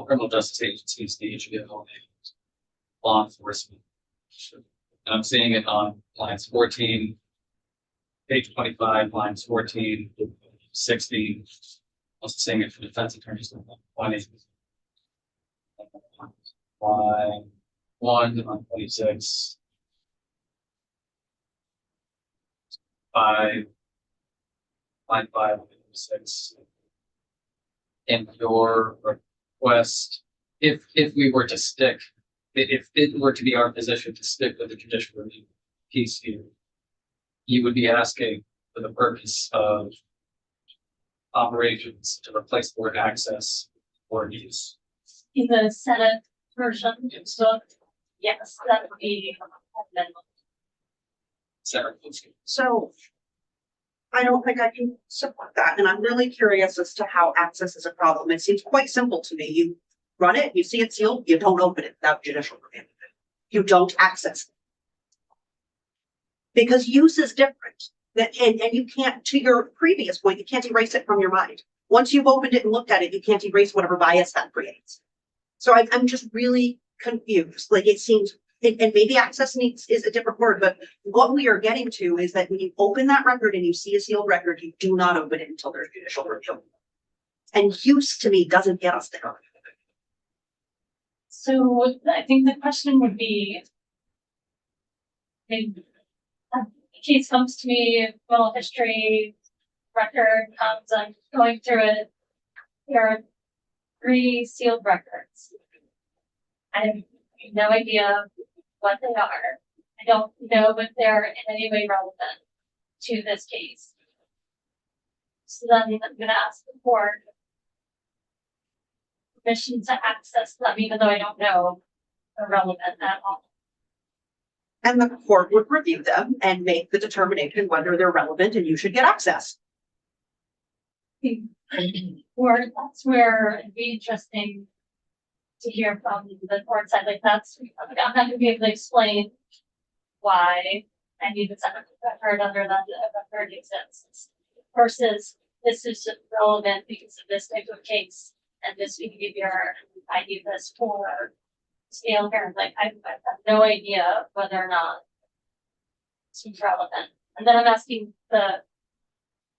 criminal justice agencies, the AGO, and law enforcement. And I'm seeing it on lines 14, page 25, lines 14, 16. Also seeing it for defense attorneys, 20. Line 1 on 26. 5, line 5 on 26. And your request, if we were to stick, if it were to be our position to stick with the judicial review piece here, you would be asking for the purpose of operations to replace word access or use. In the Senate version, so yes, that would be amendment. Sarah, So I don't think I can support that. And I'm really curious as to how access is a problem. It seems quite simple to me. You run it, you see it sealed, you don't open it without judicial review. You don't access it. Because use is different. And you can't, to your previous point, you can't erase it from your mind. Once you've opened it and looked at it, you can't erase whatever bias that creates. So I'm just really confused. Like it seems, and maybe access needs is a different word, but what we are getting to is that when you open that record and you see a sealed record, you do not open it until there's judicial review. And use to me doesn't get us there. So I think the question would be, if a case comes to me, criminal history record comes, I'm going through it. There are 3 sealed records. I have no idea what they are. I don't know if they're in any way relevant to this case. So then I'm gonna ask the court permission to access them, even though I don't know they're relevant at all. And the court would review them and make the determination whether they're relevant and you should get access. Or that's where it'd be interesting to hear from the court side, like that's, I'm not gonna be able to explain why I need this record under that record exists. Versus this is relevant because of this type of case and this behavior, I need this for scale here. Like I have no idea whether or not it's relevant. And then I'm asking the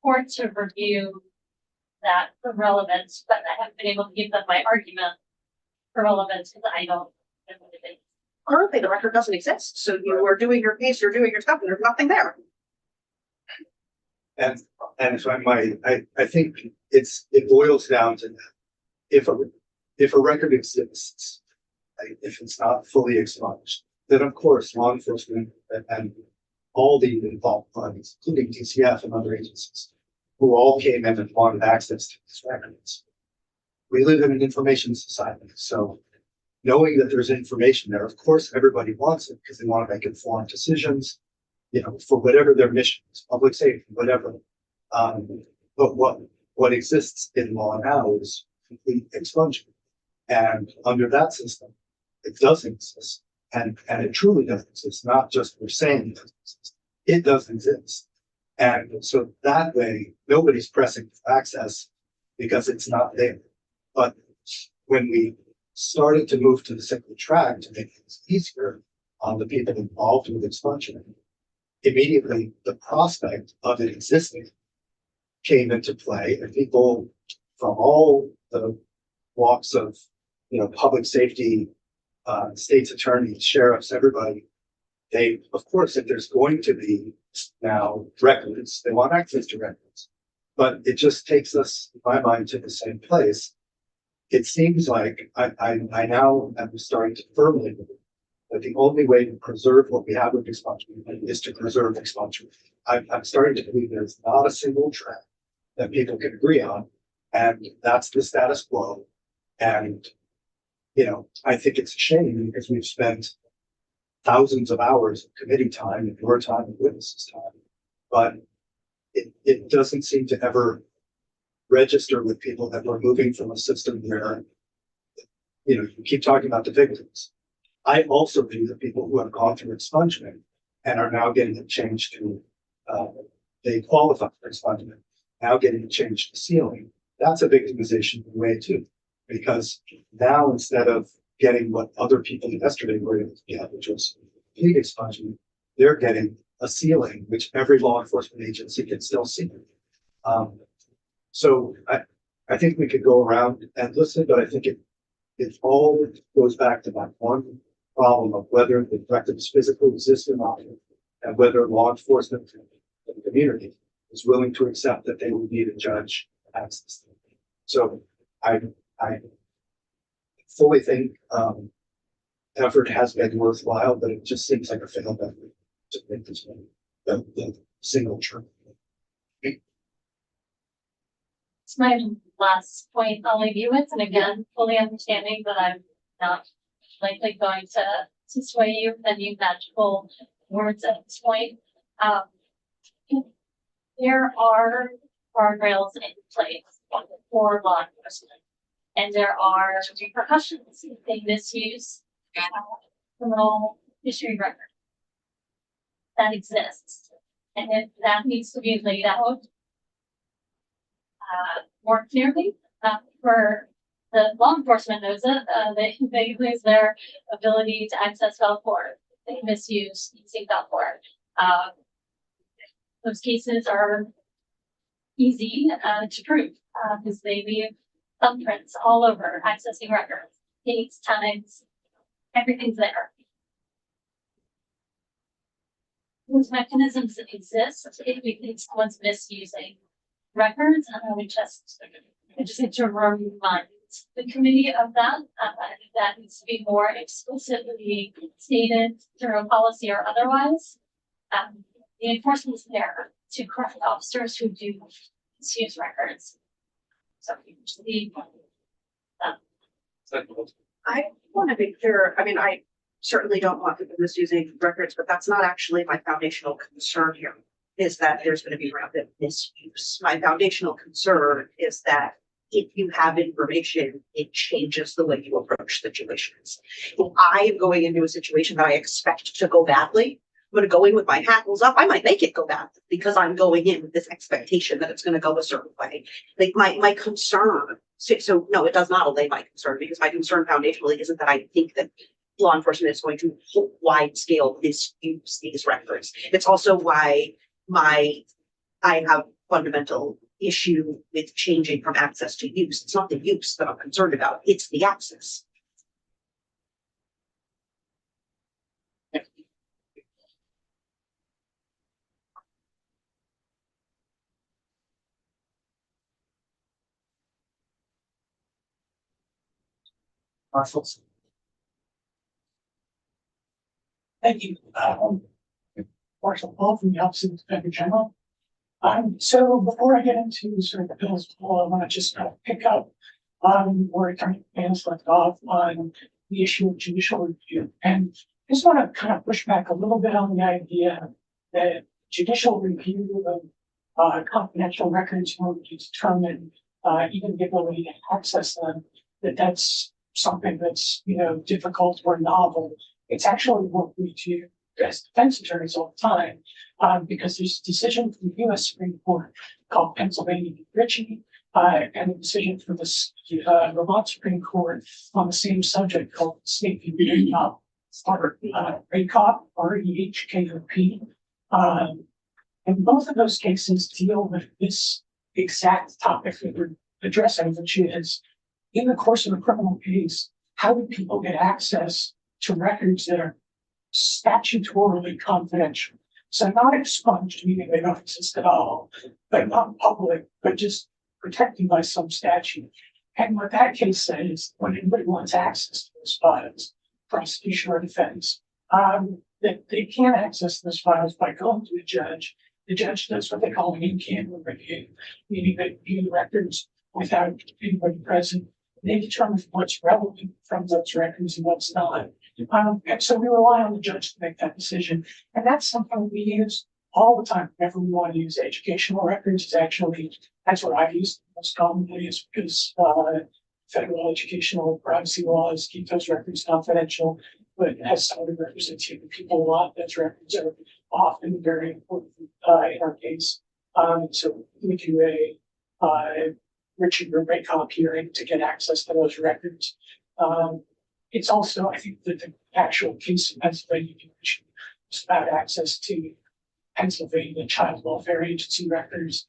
court to review that for relevance, but I haven't been able to give them my argument for relevance because I don't know what it is. Currently, the record doesn't exist. So you are doing your case, you're doing your stuff, and there's nothing there. And if I might, I think it boils down to if a record exists, if it's not fully expunged, then of course law enforcement and all the involved parties, including DCF and other agencies, who all came in and wanted access to these records. We live in an information society, so knowing that there's information there, of course, everybody wants it because they want to make informed decisions, you know, for whatever their mission is, public safety, whatever. But what exists in law now is complete expungement. And under that system, it does exist. And it truly does exist, not just we're saying it doesn't exist. it doesn't exist. And so that way, nobody's pressing for access because it's not there. But when we started to move to the single track to make things easier on the people involved with expungement, immediately the prospect of it existing came into play, and people from all the walks of, public safety, state's attorneys, sheriffs, everybody, they, of course, if there's going to be now records, they want access to records. But it just takes us, in my mind, to the same place. It seems like I now am starting to firmly believe that the only way to preserve what we have with expungement is to preserve expungement. I'm starting to believe there's not a single track that people can agree on, and that's the status quo. And, I think it's a shame because we've spent thousands of hours of committee time and your time and witnesses time, but it doesn't seem to ever register with people that we're moving from a system where, you keep talking about the victims. I also view the people who have gone through expungement and are now getting it changed to, they qualify for expungement, now getting it changed to ceiling. That's a victimization in a way too, because now instead of getting what other people yesterday were able to get, which was complete expungement, they're getting a ceiling, which every law enforcement agency can still see. So I think we could go around endlessly, but I think it all goes back to that one problem of whether the records physically exist or not, and whether law enforcement and the community is willing to accept that they will need a judge access them. So I fully think effort has been worthwhile, but it just seems like a failed effort to make this one the single term. It's my last point I'll leave you with, and again, fully understanding that I'm not likely going to sway you with any magical words at this point. There are guardrails in place for law enforcement, and there are repercussions if they misuse criminal history record. That exists, and if that needs to be laid out more clearly for the law enforcement knows it, they lose their ability to access Valcourt. They misuse using Valcourt. Those cases are easy to prove because they leave thumbprints all over accessing records, dates, times, everything's there. Those mechanisms exist if we think someone's misusing records, and I just need to remind the committee of that. That needs to be more explicitly stated through a policy or otherwise. The enforcement is there to correct officers who do misuse records. So we just need I want to be clear. I mean, I certainly don't want people misusing records, but that's not actually my foundational concern here, is that there's going to be rampant misuse. My foundational concern is that if you have information, it changes the way you approach situations. If I am going into a situation that I expect to go badly, I'm going to go in with my hackles up. I might make it go badly because I'm going in with this expectation that it's going to go a certain way. Like my concern. So no, it does not allay my concern, because my concern foundationally isn't that I think that law enforcement is going to wide scale misuse these records. It's also why I have fundamental issue with changing from access to use. It's not the use that I'm concerned about, it's the access. Thank you. Marshall Paul from the Office of the Inspector General. So before I get into sort of the bills, I want to just pick up where Attorney Vance left off on the issue of judicial review. And just want to kind of push back a little bit on the idea that judicial review of confidential records in order to determine even the ability to access them, that's something that's, difficult or novel. It's actually what we do as defense attorneys all the time, because there's a decision from the US Supreme Court called Pennsylvania v. Ritchie, and a decision from the Vermont Supreme Court on the same subject called State v. Rehkop, or Rehkop, R-E-H-K-O-P. And both of those cases deal with this exact topic that we're addressing, which is, in the course of a criminal case, how do people get access to records that are statutorily confidential? So not expunged, meaning they don't exist at all, but not public, but just protected by some statute. And what that case says, when anybody wants access to those files, prosecution or defense, that they can't access those files by going to the judge. The judge does what they call an in-camera review, meaning they view the records without anybody present. They determine what's relevant from those records and what's not. And so we rely on the judge to make that decision. And that's something we use all the time. Whenever we want to use educational records, it's actually, that's what I use most commonly, is because federal educational privacy laws keep those records confidential. But as somebody representing people a lot, those records are often very important in our case. So we do a Richard or Rehkop hearing to get access to those records. It's also, I think, that the actual case in Pennsylvania is about access to Pennsylvania Child Welfare Agency records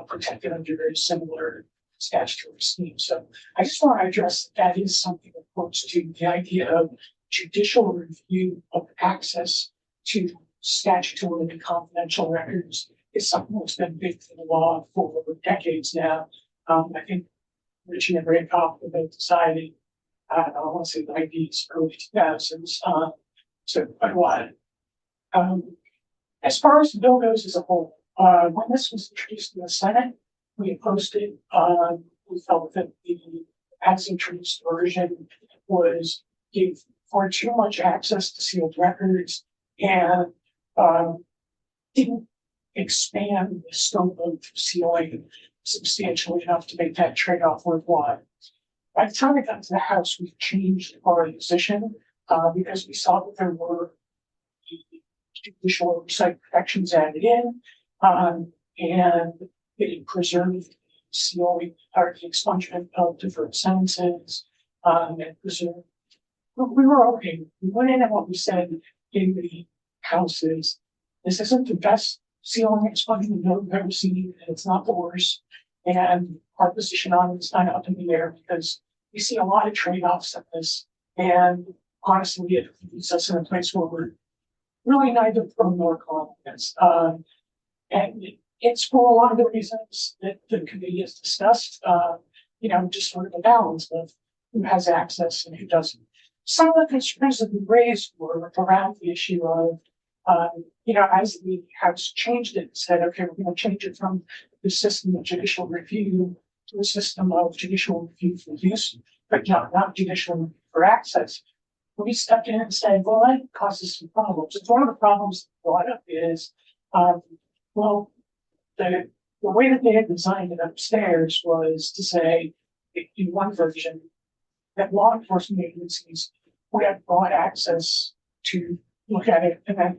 protected under very similar statutory schemes. So I just want to address that is something that points to the idea of judicial review of access to statutorily confidential records is something that's been big in the law for over decades now. I think Richie and Rehkop have been decided, I want to say the 90s, early 2000s, so quite a while. As far as the bill goes as a whole, when this was introduced in the Senate, we opposed it. We felt that the as introduced version was gave far too much access to sealed records and didn't expand the scope of sealing substantially enough to make that trade-off worthwhile. By the time it got to the House, we changed our position because we saw that there were judicial oversight protections added in, and it preserved sealing or the expungement of different sentences, and preserved. We were okay. We went in and what we said in the House is, this isn't the best sealing expungement we've ever seen, and it's not the worst. And our position on it is kind of up in the air because we see a lot of trade-offs in this. And honestly, it leaves us in a place where we're really neither pro nor con against. And it's for a lot of the reasons that the committee has discussed, just sort of a balance of who has access and who doesn't. Some of the concerns that we raised were around the issue of, as the House changed it, said, okay, we're going to change it from the system of judicial review to a system of judicial review for use, but not judicial review for access. We stepped in and said, well, that causes some problems. It's one of the problems brought up is, the way that they had designed it upstairs was to say, in one version, that law enforcement agencies would have broad access to look at it and then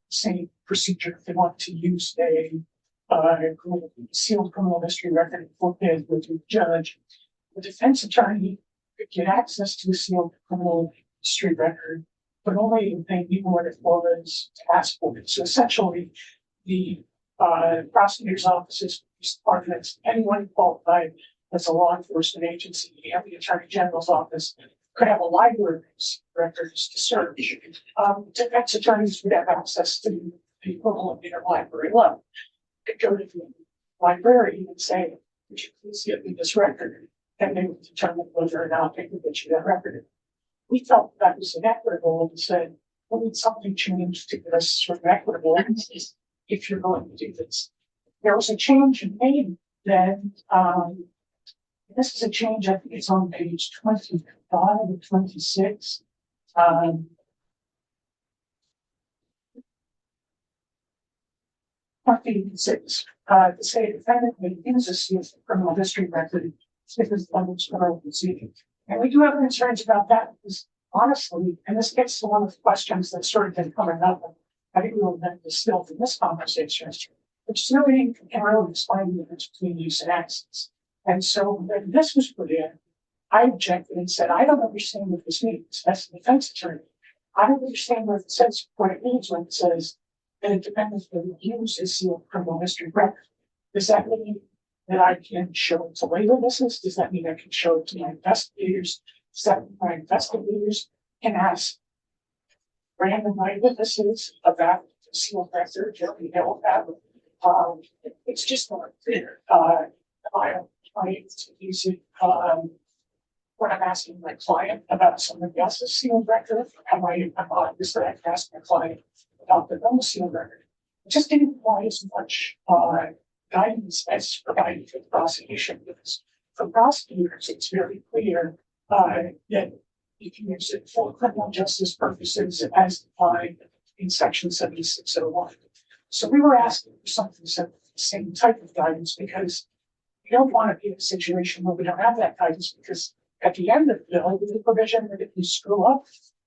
same procedure if they want to use a sealed criminal history record for with the judge. The defense attorney could get access to a sealed criminal history record, but only if they knew what it was to ask for it. So essentially, the prosecutor's offices, departments, anyone qualified as a law enforcement agency and the attorney general's office could have a library of records to search. Defense attorneys would have access to the equivalent interlibrary level. Could go to the librarian and say, would you please give me this record? And they would determine whether or not they could get you that record. We felt that was inequitable and said, we need something changed to give us sort of equitable access if you're going to do this. There was a change in name then. This is a change, I think it's on page 25 or 26. 26. To say a defendant may use a sealed criminal history record if it's under criminal proceeding. And we do have concerns about that because honestly, and this gets to one of the questions that sort of been coming up I think we'll then distill from this conversation, which is really can really explain the difference between use and access. And so when this was put in, I objected and said, I don't understand what this means. As a defense attorney, I don't understand what it says, what it means when it says that it depends on the use is sealed criminal history record. Does that mean that I can show it to lay witnesses? Does that mean I can show it to my investigators? Does that mean my investigators can ask random eyewitnesses about the sealed record that we know about? It's just not clear. I to use it when I'm asking my client about somebody else's sealed record. Am I just going to ask my client about their own sealed record? It just didn't provide as much guidance as provided for the prosecution, because for prosecutors, it's very clear that you can use it for criminal justice purposes as defined in section 7601. So we were asking for something the same type of guidance, because we don't want to be in a situation where we don't have that guidance, because at the end of the bill, there's a provision that if you screw up,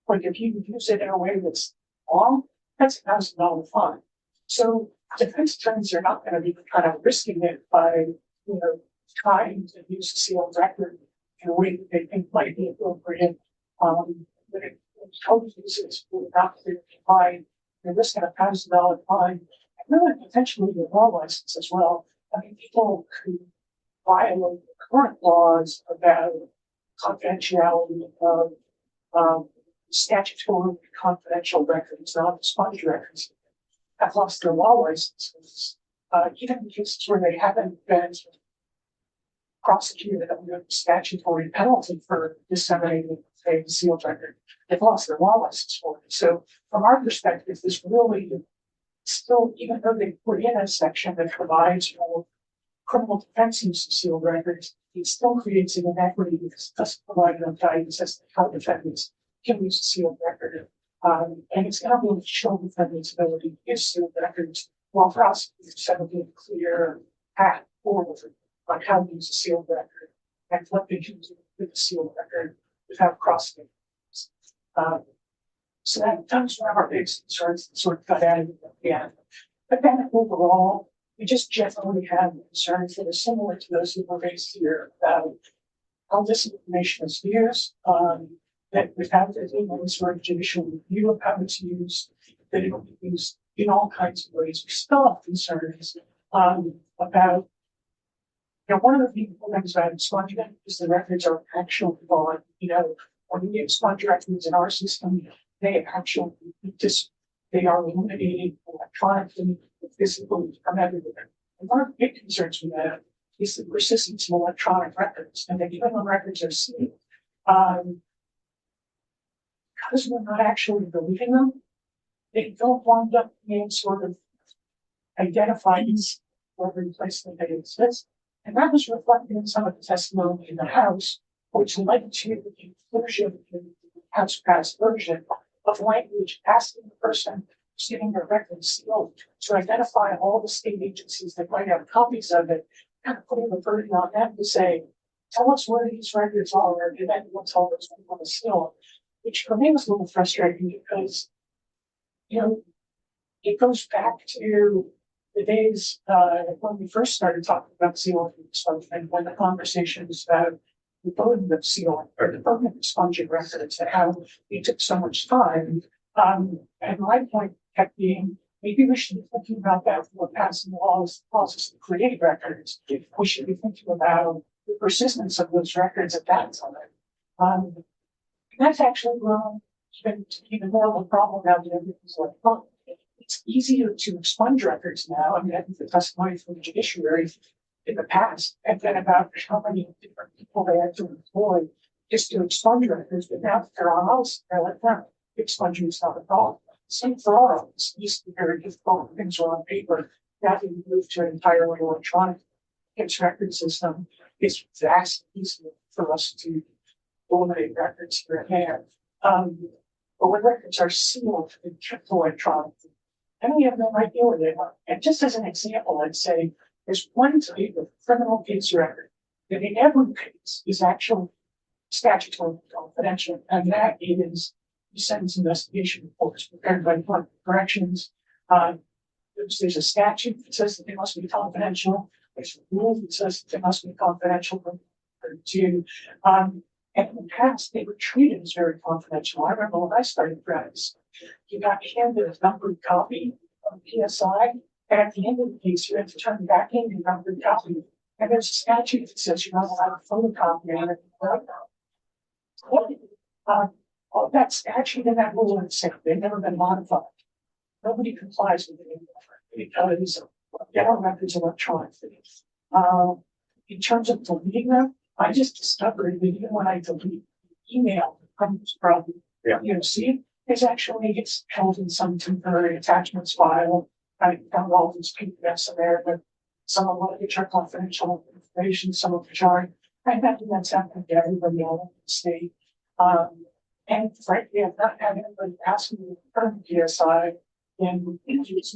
or if you use it in a way that's wrong, that's $1,000 fine. So defense attorneys are not going to be kind of risking it by, trying to use a sealed record in a way that they think might be appropriate. But it totally uses not clear fine. They're risking $1,000 fine, and really potentially the law license as well. I mean, people could violate the current laws about confidentiality of statutory confidential records, non-expunged records, have lost their law licenses, even in cases where they haven't been prosecuted under the statutory penalty for disseminating a sealed record. They've lost their law license for it. So from our perspective, this really still, even though they put in a section that provides for criminal defense use of sealed records, it still creates an inequity because it doesn't provide enough guidance as to how defendants can use a sealed record. And it's going to be able to show defendants' ability to use sealed records while prosecutors have a good, clear path forward on how to use a sealed record and what they can do with a sealed record without crossing it. So that was one of our biggest concerns that sort of got added at the end. But then overall, we just generally have concerns that are similar to those that were raised here about how this information is used, that without there being any sort of judicial review of how it's used, that it will be used in all kinds of ways. We still have concerns about, one of the things about expungement is the records are actually gone. When we expunge records in our system, they actually they are eliminated electronically, physically from everywhere. And one of the big concerns with that is the persistence of electronic records, and that even when records are sealed, because we're not actually deleting them, they don't wind up being sort of identified as every place that they exist. And that was reflected in some of the testimony in the House, which led to the inclusion in the House passed version of language asking the person who's getting their records sealed to identify all the state agencies that might have copies of it, kind of putting the burden on them to say, tell us where these records are, and then we'll tell us we want to seal them. Which for me was a little frustrating because, it goes back to the days when we first started talking about sealing and when the conversations about the burden of sealing or the burden of expunging records and how it took so much time. And my point kept being, maybe we should be thinking about that when we're passing laws to create records. We should be thinking about the persistence of those records at that time. And that's actually grown even more of a problem now than everything's like, it's easier to expunge records now. I mean, I think the testimony from the judiciary in the past had been about how many different people they had to employ just to expunge records, but now that they're on us, they're like, no, expunging is not a problem. Same for our office. It used to be very difficult when things were on paper. Now that we moved to an entirely electronic record system, it's vastly easier for us to eliminate records here and there. But when records are sealed and kept electronically, and we have no idea where they are. And just as an example, I'd say there's one type of criminal case record that in every case is actually statutory confidential, and that is the sentence investigation reports prepared by Department of Corrections There's a statute that says that they must be confidential. There's a rule that says that they must be confidential to, and in the past, they were treated as very confidential. I remember when I started practice, you got handed a numbered copy of PSI, and at the end of the case, you had to turn back in your numbered copy. And there's a statute that says you're not allowed to photocopy it. All that statute and that rule are the same. They've never been modified. Nobody complies with it anymore because general records electronic. In terms of deleting them, I just discovered that even when I delete email from UC, it's held in some temporary attachments file. I found all these PDFs in there, but some of which are confidential information, some of which aren't. I imagine that's happening to everybody all over the state. And frankly, I've not had anybody ask me to return PSI in years,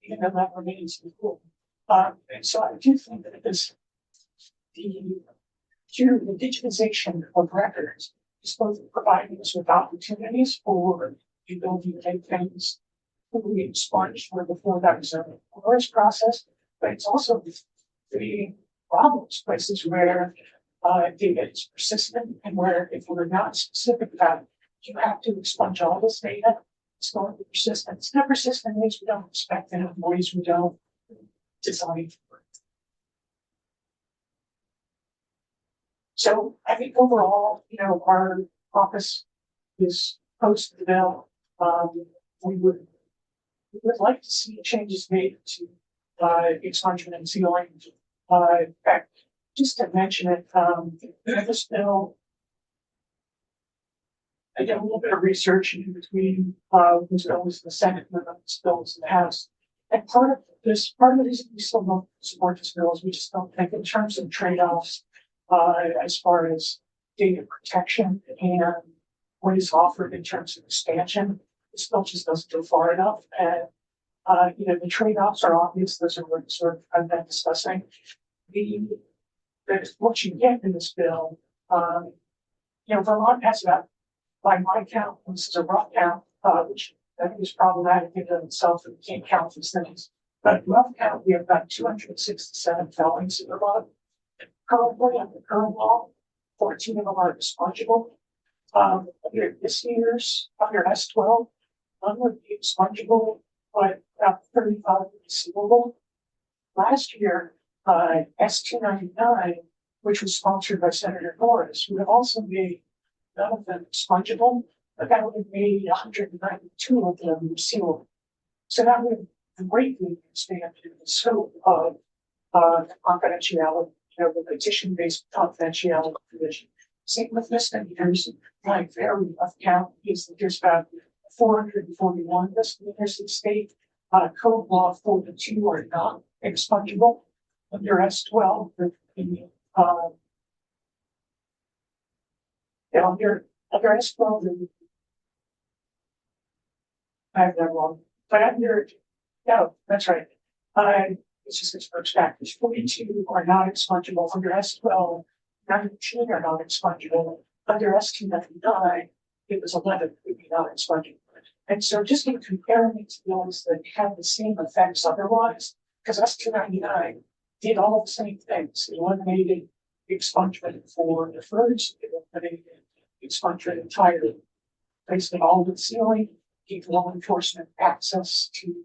even though that remains the rule. And so I do think that the digitization of records is both providing us with opportunities for the ability to make things fully expunged where before that was a rigorous process, but it's also creating problems, places where data is persistent and where if we're not specific about it, you have to expunge all this data. It's going to be persistent. It's not persistent in ways we don't expect and in ways we don't design for. So I think overall, our office is post the bill. We would like to see changes made to expungement and sealing. In fact, just to mention it, this bill, I did a little bit of research in between this bill was in the Senate and this bill was in the House. And part of the reason we still don't support this bill is we just don't think in terms of trade-offs as far as data protection and what is offered in terms of expansion. This bill just doesn't go far enough. And the trade-offs are obvious. Those are what sort of I've been discussing. What you get in this bill, Vermont has about, by my count, this is a rough count, which I think is problematic in of itself, and we can't count these things. But rough count, we have about 267 felonies in Vermont. Currently, under current law, 14 of them are expungible. Under this year's, under S12, none would be expungible, but about 35 would be sealable. Last year, S299, which was sponsored by Senator Norris, would have also made none of them expungible, but that would have made 192 of them sealable. So that would have greatly expanded the scope of confidentiality, the petition-based confidentiality provision. Same with misdemeanors. My very rough count is that there's about 441 misdemeanors in the state. Code law 42 are not expungible. Under S12, under S12, I have that wrong. But no, that's right. It's just this first factors. 42 are not expungible. Under S12, 19 are not expungible. Under S299, it was 11 would be not expungible. And so just in comparing it to those that have the same effects otherwise, because S299 did all the same things. It eliminated expungement for deferreds, it eliminated expungement entirely, basically all with sealing, gave law enforcement access to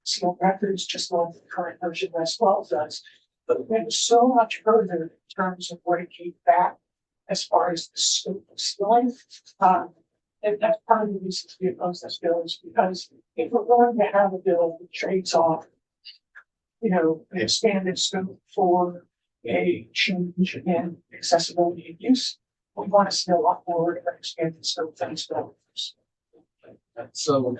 sealed records, just like the current version of S12 does. But it went so much further in terms of what it gave back as far as the scope of sealing. And that's part of the reason we oppose this bill is because if we're going to have a bill that trades off an expanded scope for a change in accessibility and use, we want to see a lot more of an expanded scope than developers. So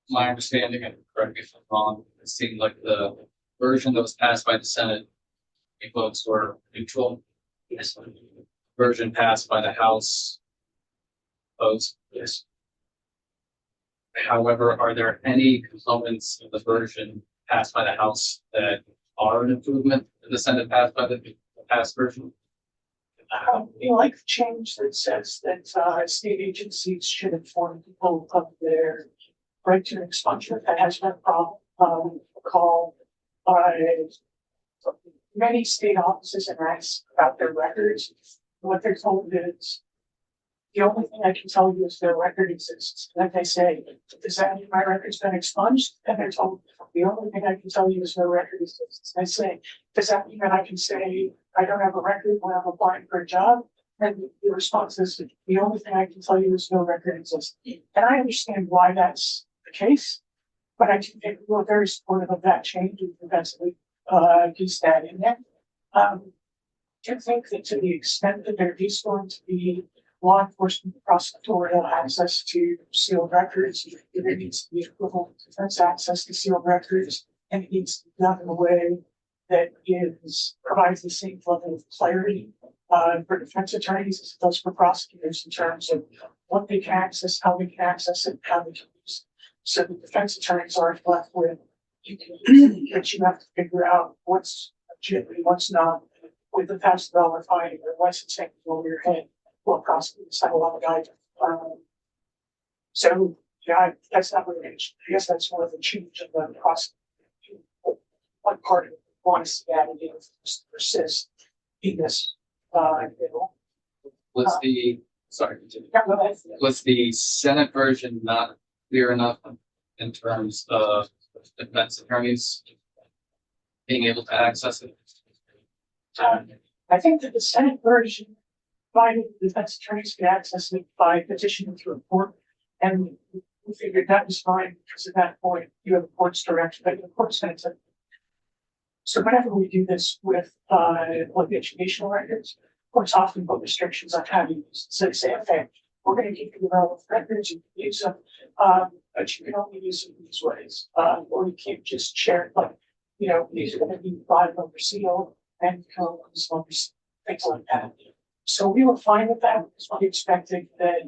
my understanding, and correct me if I'm wrong, it seemed like the version that was passed by the Senate, the votes were neutral. Yes. Version passed by the House, opposed. Yes. However, are there any components of the version passed by the House that are an improvement to the Senate passed by the past version? We like the change that says that state agencies should inform people of their right to expungement. That has been a problem. Call many state offices and ask about their records. What they're told is the only thing I can tell you is their record exists. Like I say, does that mean my record's been expunged? And they're told the only thing I can tell you is their record exists. I say, does that mean that I can say I don't have a record when I'm applying for a job? And the response is the only thing I can tell you is no record exists. And I understand why that's the case, but I do think we're very supportive of that change and eventually piece that in there. I do think that to the extent that there is going to be law enforcement prosecutorial access to sealed records, there needs to be equivalent defense access to sealed records, and it needs to be done in a way that provides the same level of clarity for defense attorneys as it does for prosecutors in terms of what they can access, how they can access it, how they can use it. So the defense attorneys aren't left with you can use it, but you have to figure out what's legitimate, what's not, with the $1,000 fine or licensing over your head. Well, prosecutors have a lot of guidance. So yeah, that's not really, I guess that's one of the change of the process. One part of it wants to add in to persist in this bill. Was the, sorry, continue. Yeah, go ahead. Was the Senate version not clear enough in terms of defense attorneys being able to access it? I think that the Senate version provided the defense attorneys could access it by petitioning through a court, and we figured that was fine because at that point you have a court's direction, but the court's going to. So whenever we do this with like educational records, courts often put restrictions on how to use it. So they say, okay, we're going to keep you relevant records, you can use them, but you can only use them these ways, or you can't just share it. Like, you know, these are going to be 5-member seal and things like that. So we were fine with that because we expected that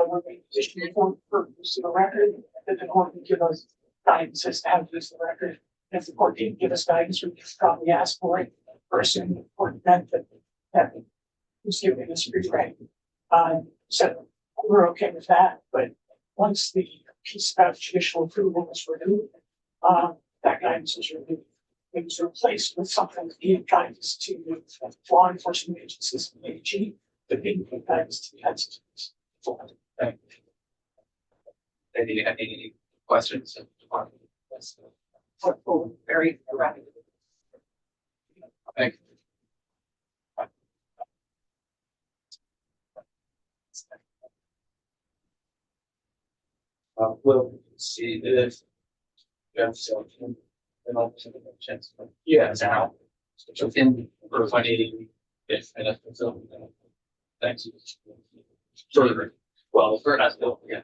when we petitioned for the record, that the court would give us guidance as to how to use the record. And if the court didn't give us guidance, we could probably ask for it or assume the court meant that was giving us free reign. So we're okay with that. But once the piece about judicial approval was removed, that guidance was removed. It was replaced with something that gave guidance to law enforcement agencies and AG, but didn't give guidance to the entities. Any questions? Very rapid. Thank you. We'll see if you have some. Yeah, now. So in for 20, if and so. Thanks. Sure. Well, for us, yeah.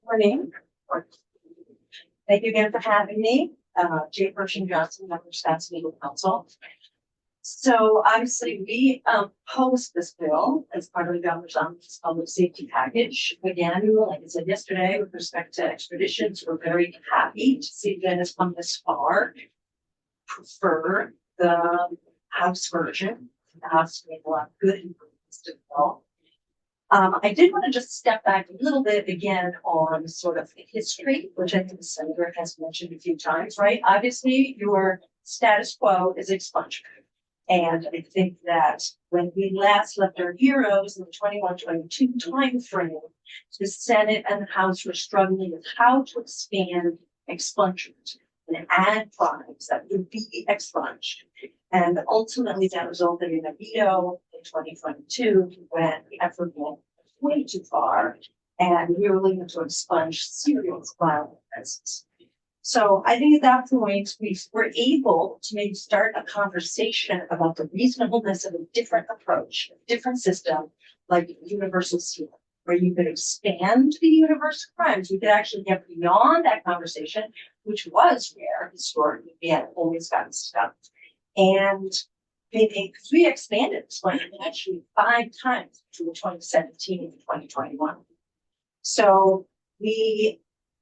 Morning. Thank you again for having me. Jay Pershing Johnson, member of Scott's Legal Counsel. So obviously we opposed this bill as part of the governor's office public safety package. Again, like I said yesterday, with respect to extraditions, we're very happy to see that it's come this far. Prefer the House version. The House made a lot of good improvements to the bill. I did want to just step back a little bit again on sort of the history, which I think the senator has mentioned a few times, right? Obviously, your status quo is expungement. And I think that when we last left our heroes in the 21-22 timeframe, the Senate and the House were struggling with how to expand expungement and add crimes that would be expunged. And ultimately that resulted in a veto in 2022 when the effort went way too far and we were looking to expunge serious violent offenses. So I think at that point, we were able to maybe start a conversation about the reasonableness of a different approach, a different system, like universal seal, where you could expand the universe of crimes. We could actually get beyond that conversation, which was rare historically. We had always gotten stuck. And because we expanded this one actually 5 times between 2017 and 2021. So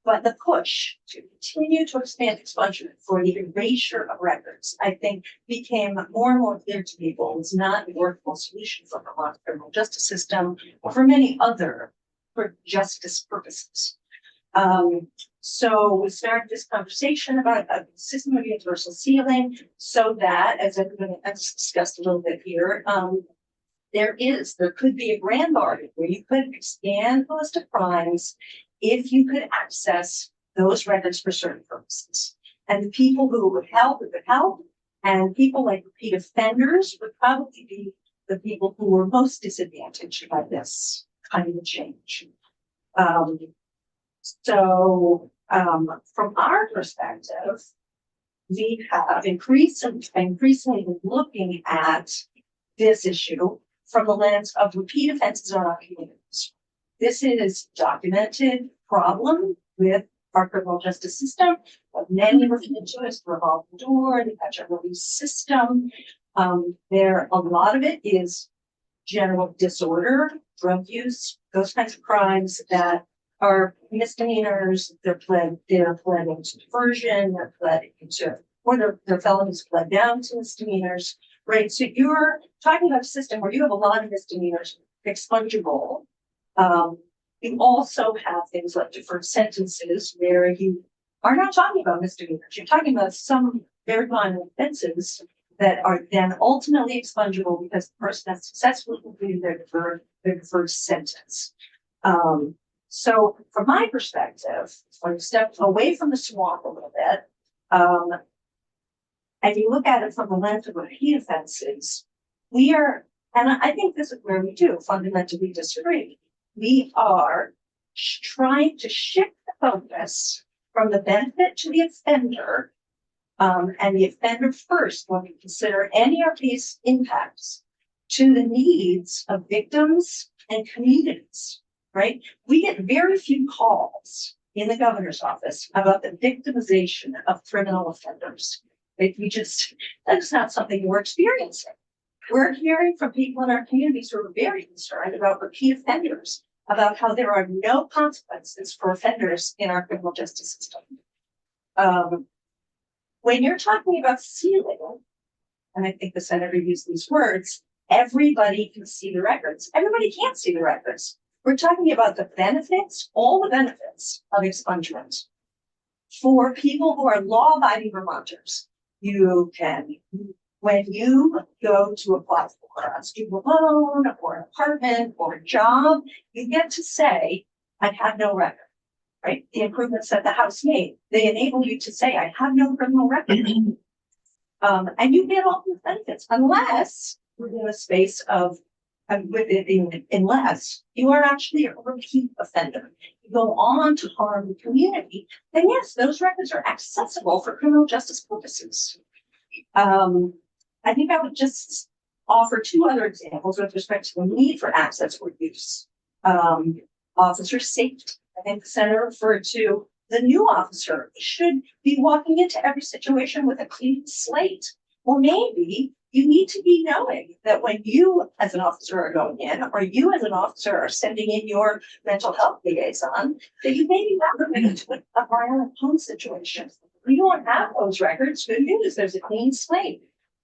but the push to continue to expand expungement for the erasure of records, I think became more and more clear to people was not a workable solution for the criminal justice system or for many other for justice purposes. So we started this conversation about a system of universal sealing so that, as everybody has discussed a little bit here, there could be a grand bargain where you could expand the list of crimes if you could access those records for certain purposes. And the people who would help, and people like repeat offenders would probably be the people who were most disadvantaged by this kind of a change. From our perspective, we have increasingly been looking at this issue from the lens of repeat offenses in our communities. This is documented problem with our criminal justice system. Many refer to as the revolving door, the catch and release system. A lot of it is general disorder, drug use, those kinds of crimes that are misdemeanors. They're pled into diversion, their felonies pled down to misdemeanors, right? So you're talking about a system where you have a lot of misdemeanors expungible. You also have things like deferred sentences where you are not talking about misdemeanors. You're talking about some very minor offenses that are then ultimately expungible because the person has successfully completed their deferred sentence. So from my perspective, when you step away from the swamp a little bit, and you look at it from the lens of repeat offenses, and I think this is where we do fundamentally disagree. We are trying to shift the focus from the benefit to the offender, and the offender first when we consider any of these impacts, to the needs of victims and communities, right? We get very few calls in the governor's office about the victimization of criminal offenders. That's not something we're experiencing. We're hearing from people in our communities who are very concerned about repeat offenders, about how there are no consequences for offenders in our criminal justice system. When you're talking about sealing, and I think the senator used these words, everybody can see the records. Everybody can't see the records. We're talking about the benefits, all the benefits of expungement for people who are law-abiding Vermonters. You can, when you go to apply for a student loan or an apartment or a job, you get to say, I have no record, right? The improvements that the House made, they enable you to say, I have no criminal record. And you get all the benefits, unless we're in a space of, unless you are actually a repeat offender, you go on to harm the community, then yes, those records are accessible for criminal justice purposes. I think I would just offer two other examples with respect to the need for access or use. Officer safety. I think the senator referred to the new officer should be walking into every situation with a clean slate. Or maybe you need to be knowing that when you as an officer are going in, or you as an officer are sending in your mental health liaison, that you may be going into a violent home situation. We don't have those records. Good news, there's a clean slate.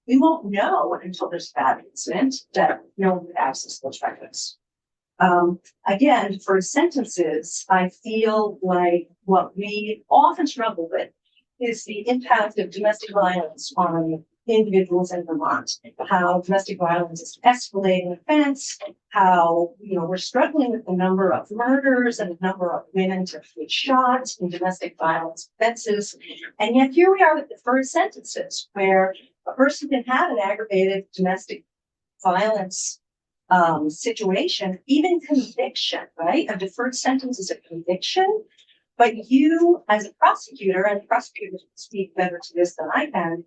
We won't know until there's a bad incident that no one would access those records. Again, for sentences, I feel like what we often struggle with is the impact of domestic violence on individuals in Vermont, how domestic violence is escalating offense, how we're struggling with the number of murders and the number of women to be shot in domestic violence offenses. And yet here we are with deferred sentences where a person can have an aggravated domestic violence situation, even conviction, right? A deferred sentence is a conviction, but you as a prosecutor, and prosecutors speak better to this than I can,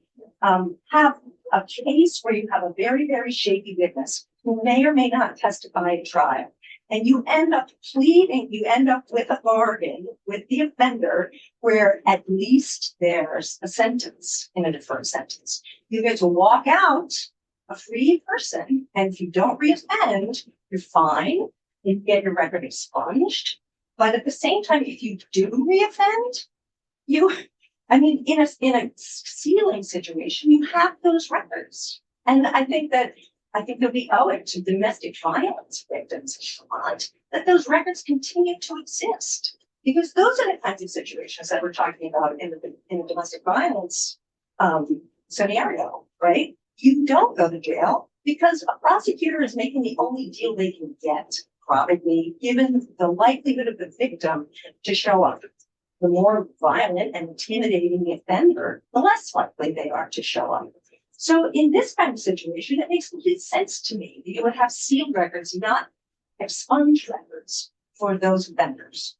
have a case where you have a very, very shaky witness who may or may not testify at trial. And you end up pleading, you end up with a bargain with the offender where at least there's a sentence in a deferred sentence. You get to walk out a free person, and if you don't reoffend, you're fine. You get your record expunged. But at the same time, if you do reoffend, in a sealing situation, you have those records. And I think that I think that we owe it to domestic violence victims in Vermont that those records continue to exist. Because those are the kinds of situations that we're talking about in the domestic violence scenario, right? You don't go to jail because a prosecutor is making the only deal they can get, probably given the likelihood of the victim to show up. The more violent and intimidating the offender, the less likely they are to show up. So in this kind of situation, it makes complete sense to me that you would have sealed records, not expunged records for those offenders.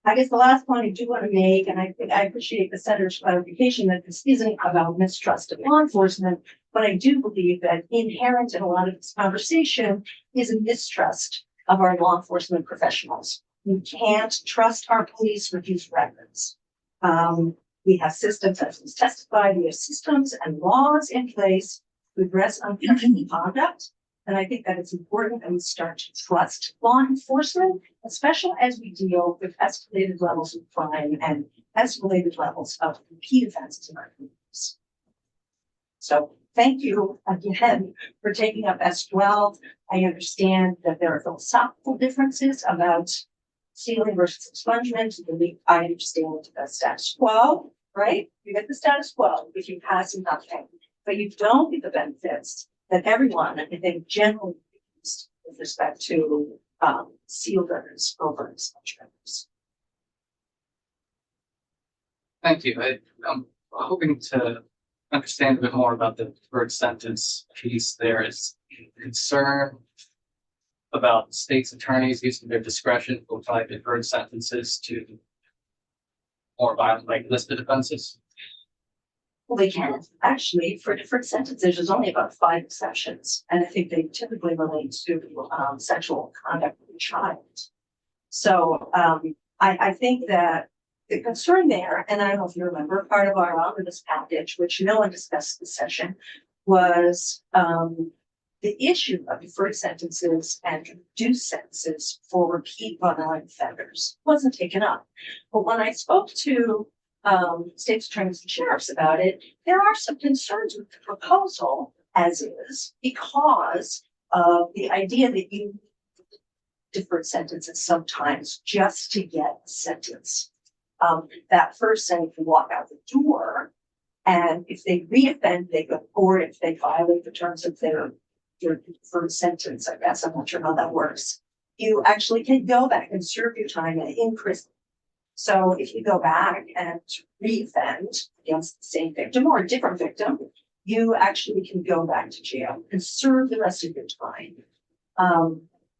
I guess the last point I do want to make, and I think I appreciate the senator's clarification that this isn't about mistrust of law enforcement, but I do believe that inherent in a lot of this conversation is a mistrust of our law enforcement professionals. We can't trust our police with these records. We have systems, as was testified, we have systems and laws in place to address unprofessional conduct. And I think that it's important that we start to trust law enforcement, especially as we deal with escalated levels of crime and escalated levels of repeat offenses in our communities. So thank you again for taking up S12. I understand that there are philosophical differences about sealing versus expungement. I understand the status quo, right? You get the status quo if you pass nothing, but you don't get the benefits that everyone, I think, generally used with respect to sealed records over expunged records. Thank you. I'm hoping to understand a bit more about the deferred sentence piece. There is concern about state's attorneys using their discretion to apply deferred sentences to more violent, like listed offenses. Well, they can actually for deferred sentences. There's only about 5 exceptions, and I think they typically relate to sexual conduct with a child. So I think that the concern there, and I don't know if you remember, part of our omnibus package, which no one discussed this session, was the issue of deferred sentences and reduced sentences for repeat violent offenders wasn't taken up. But when I spoke to state's attorneys and sheriffs about it, there are some concerns with the proposal as is because of the idea that you deferred sentences sometimes just to get a sentence. That person can walk out the door, and if they reoffend, they go, or if they violate the terms of their deferred sentence, I guess, I'm not sure how that works. You actually can go back and serve your time in prison. So if you go back and reoffend against the same victim or a different victim, you actually can go back to jail and serve the rest of your time.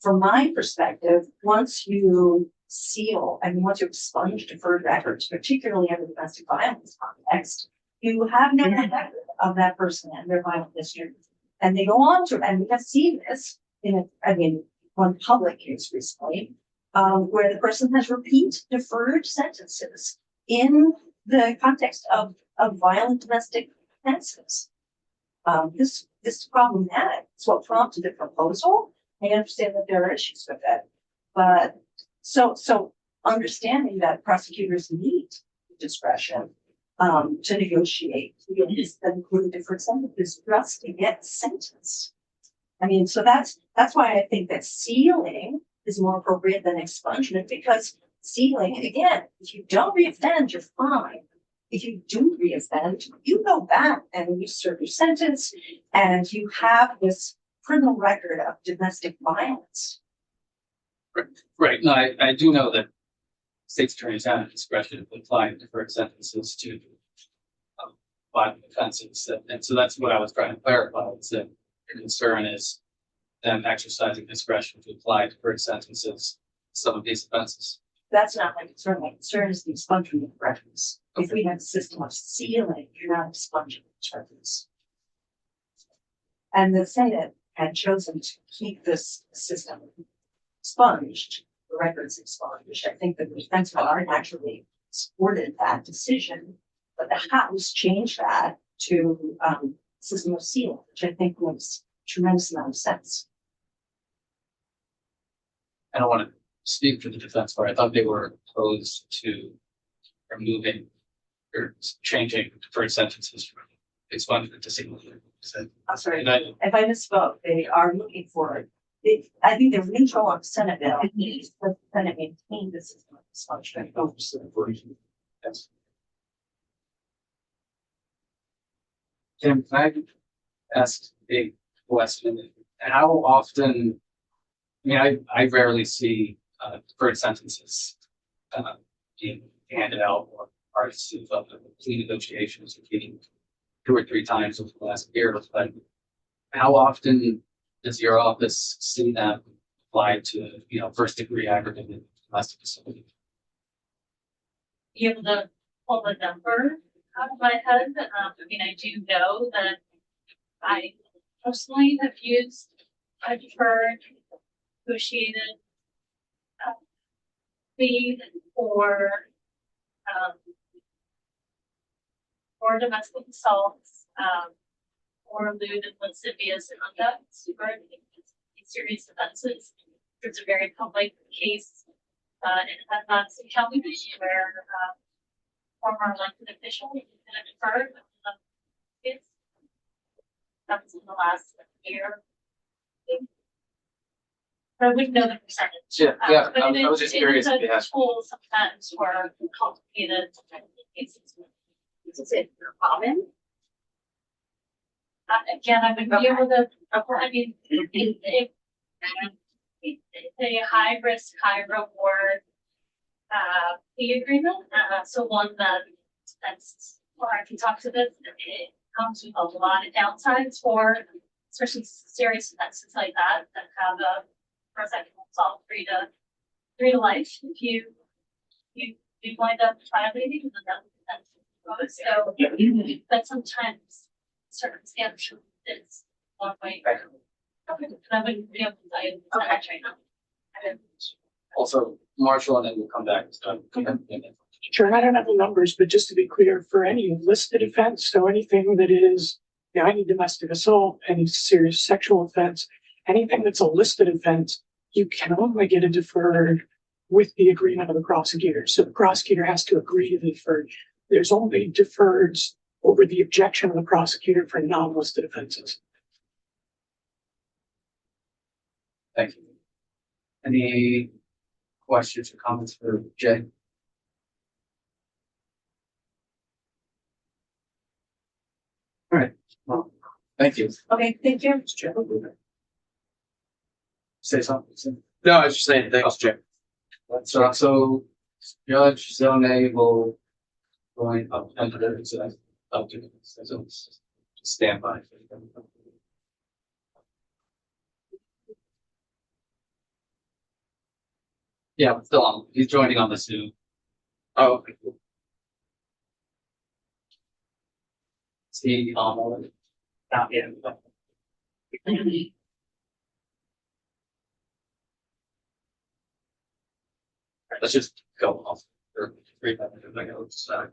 From my perspective, once you seal and once you expunge deferred records, particularly in the domestic violence context, you have no record of that person and their violent history. And they go on to, and we have seen this in, one public case recently, where the person has repeat deferred sentences in the context of violent domestic offenses. This is problematic. It's what prompted the proposal. I understand that there are issues with it, but so understanding that prosecutors need discretion to negotiate that include different sentences just to get sentenced. I mean, so that's why I think that sealing is more appropriate than expungement, because sealing, again, if you don't reoffend, you're fine. If you do reoffend, you go back and you serve your sentence and you have this criminal record of domestic violence. Right. No, I do know that state's attorneys have discretion to apply deferred sentences to violent offenses. And so that's what I was trying to clarify, is that your concern is them exercising discretion to apply deferred sentences to some of these offenses. That's not my concern. My concern is the expungement of records. If we have a system of sealing, you're not expunging records. And the Senate had chosen to keep this system expunged, the records expunged. I think the defense bar actually supported that decision, but the House changed that to system of sealing, which I think makes a tremendous amount of sense. I don't want to speak for the defense bar. I thought they were opposed to removing or changing deferred sentences from expungement to sealing. I'm sorry, And I, if I misspoke, they are looking for it. I think they're neutral on Senate bill, but the Senate maintain the system of dysfunction. yes. Tim, can I ask a question? How often, I mean, I rarely see, deferred sentences, being handed out or parts of the plea negotiations, repeating 2 or 3 times over the last year, but how often does your office see that applied to, first degree aggravated domestic assault? Be able to pull the number out of my head. I mean, I do know that I personally have used a deferred negotiated plea um, for domestic assaults, or lewd and lascivious conduct, or serious offenses. It's a very public case, in Madison County where, former elected official has been deferred. It's, that was in the last year. But I wouldn't know the percentage. Yeah, But I was just curious if you had. Tool sometimes for complicated cases. Is it common? Again, I would be able to, I mean, it's a high risk, high reward plea agreement, so one that's, or I can talk to this, it comes with a lot of downsides for, especially serious offenses like that have a second assault 3 to life if you wind up violating the death. So, but sometimes circumstances is one way. Okay, I wouldn't be able to tell you that right now. Also, Marshall, and then we'll come back. Sure, I don't have the numbers, but just to be clear, for any listed offense, so anything that is, any domestic assault, any serious sexual offense, anything that's a listed offense, you can only get a deferred with the agreement of the prosecutor. So the prosecutor has to agree to the deferred. There's only deferreds over the objection of the prosecutor for non-listed offenses. Thank you. Any questions or comments for Jay? All right, well, thank you. Okay, thank you. Say something. No, I was just saying, thanks, Jay. So Judge Zone will going up under there, so that's up to so stand by. Yeah, still on. He's joining on the Zoom. Oh, okay. Is he on? Not yet. Let's just go off. Or 3 minutes. I go.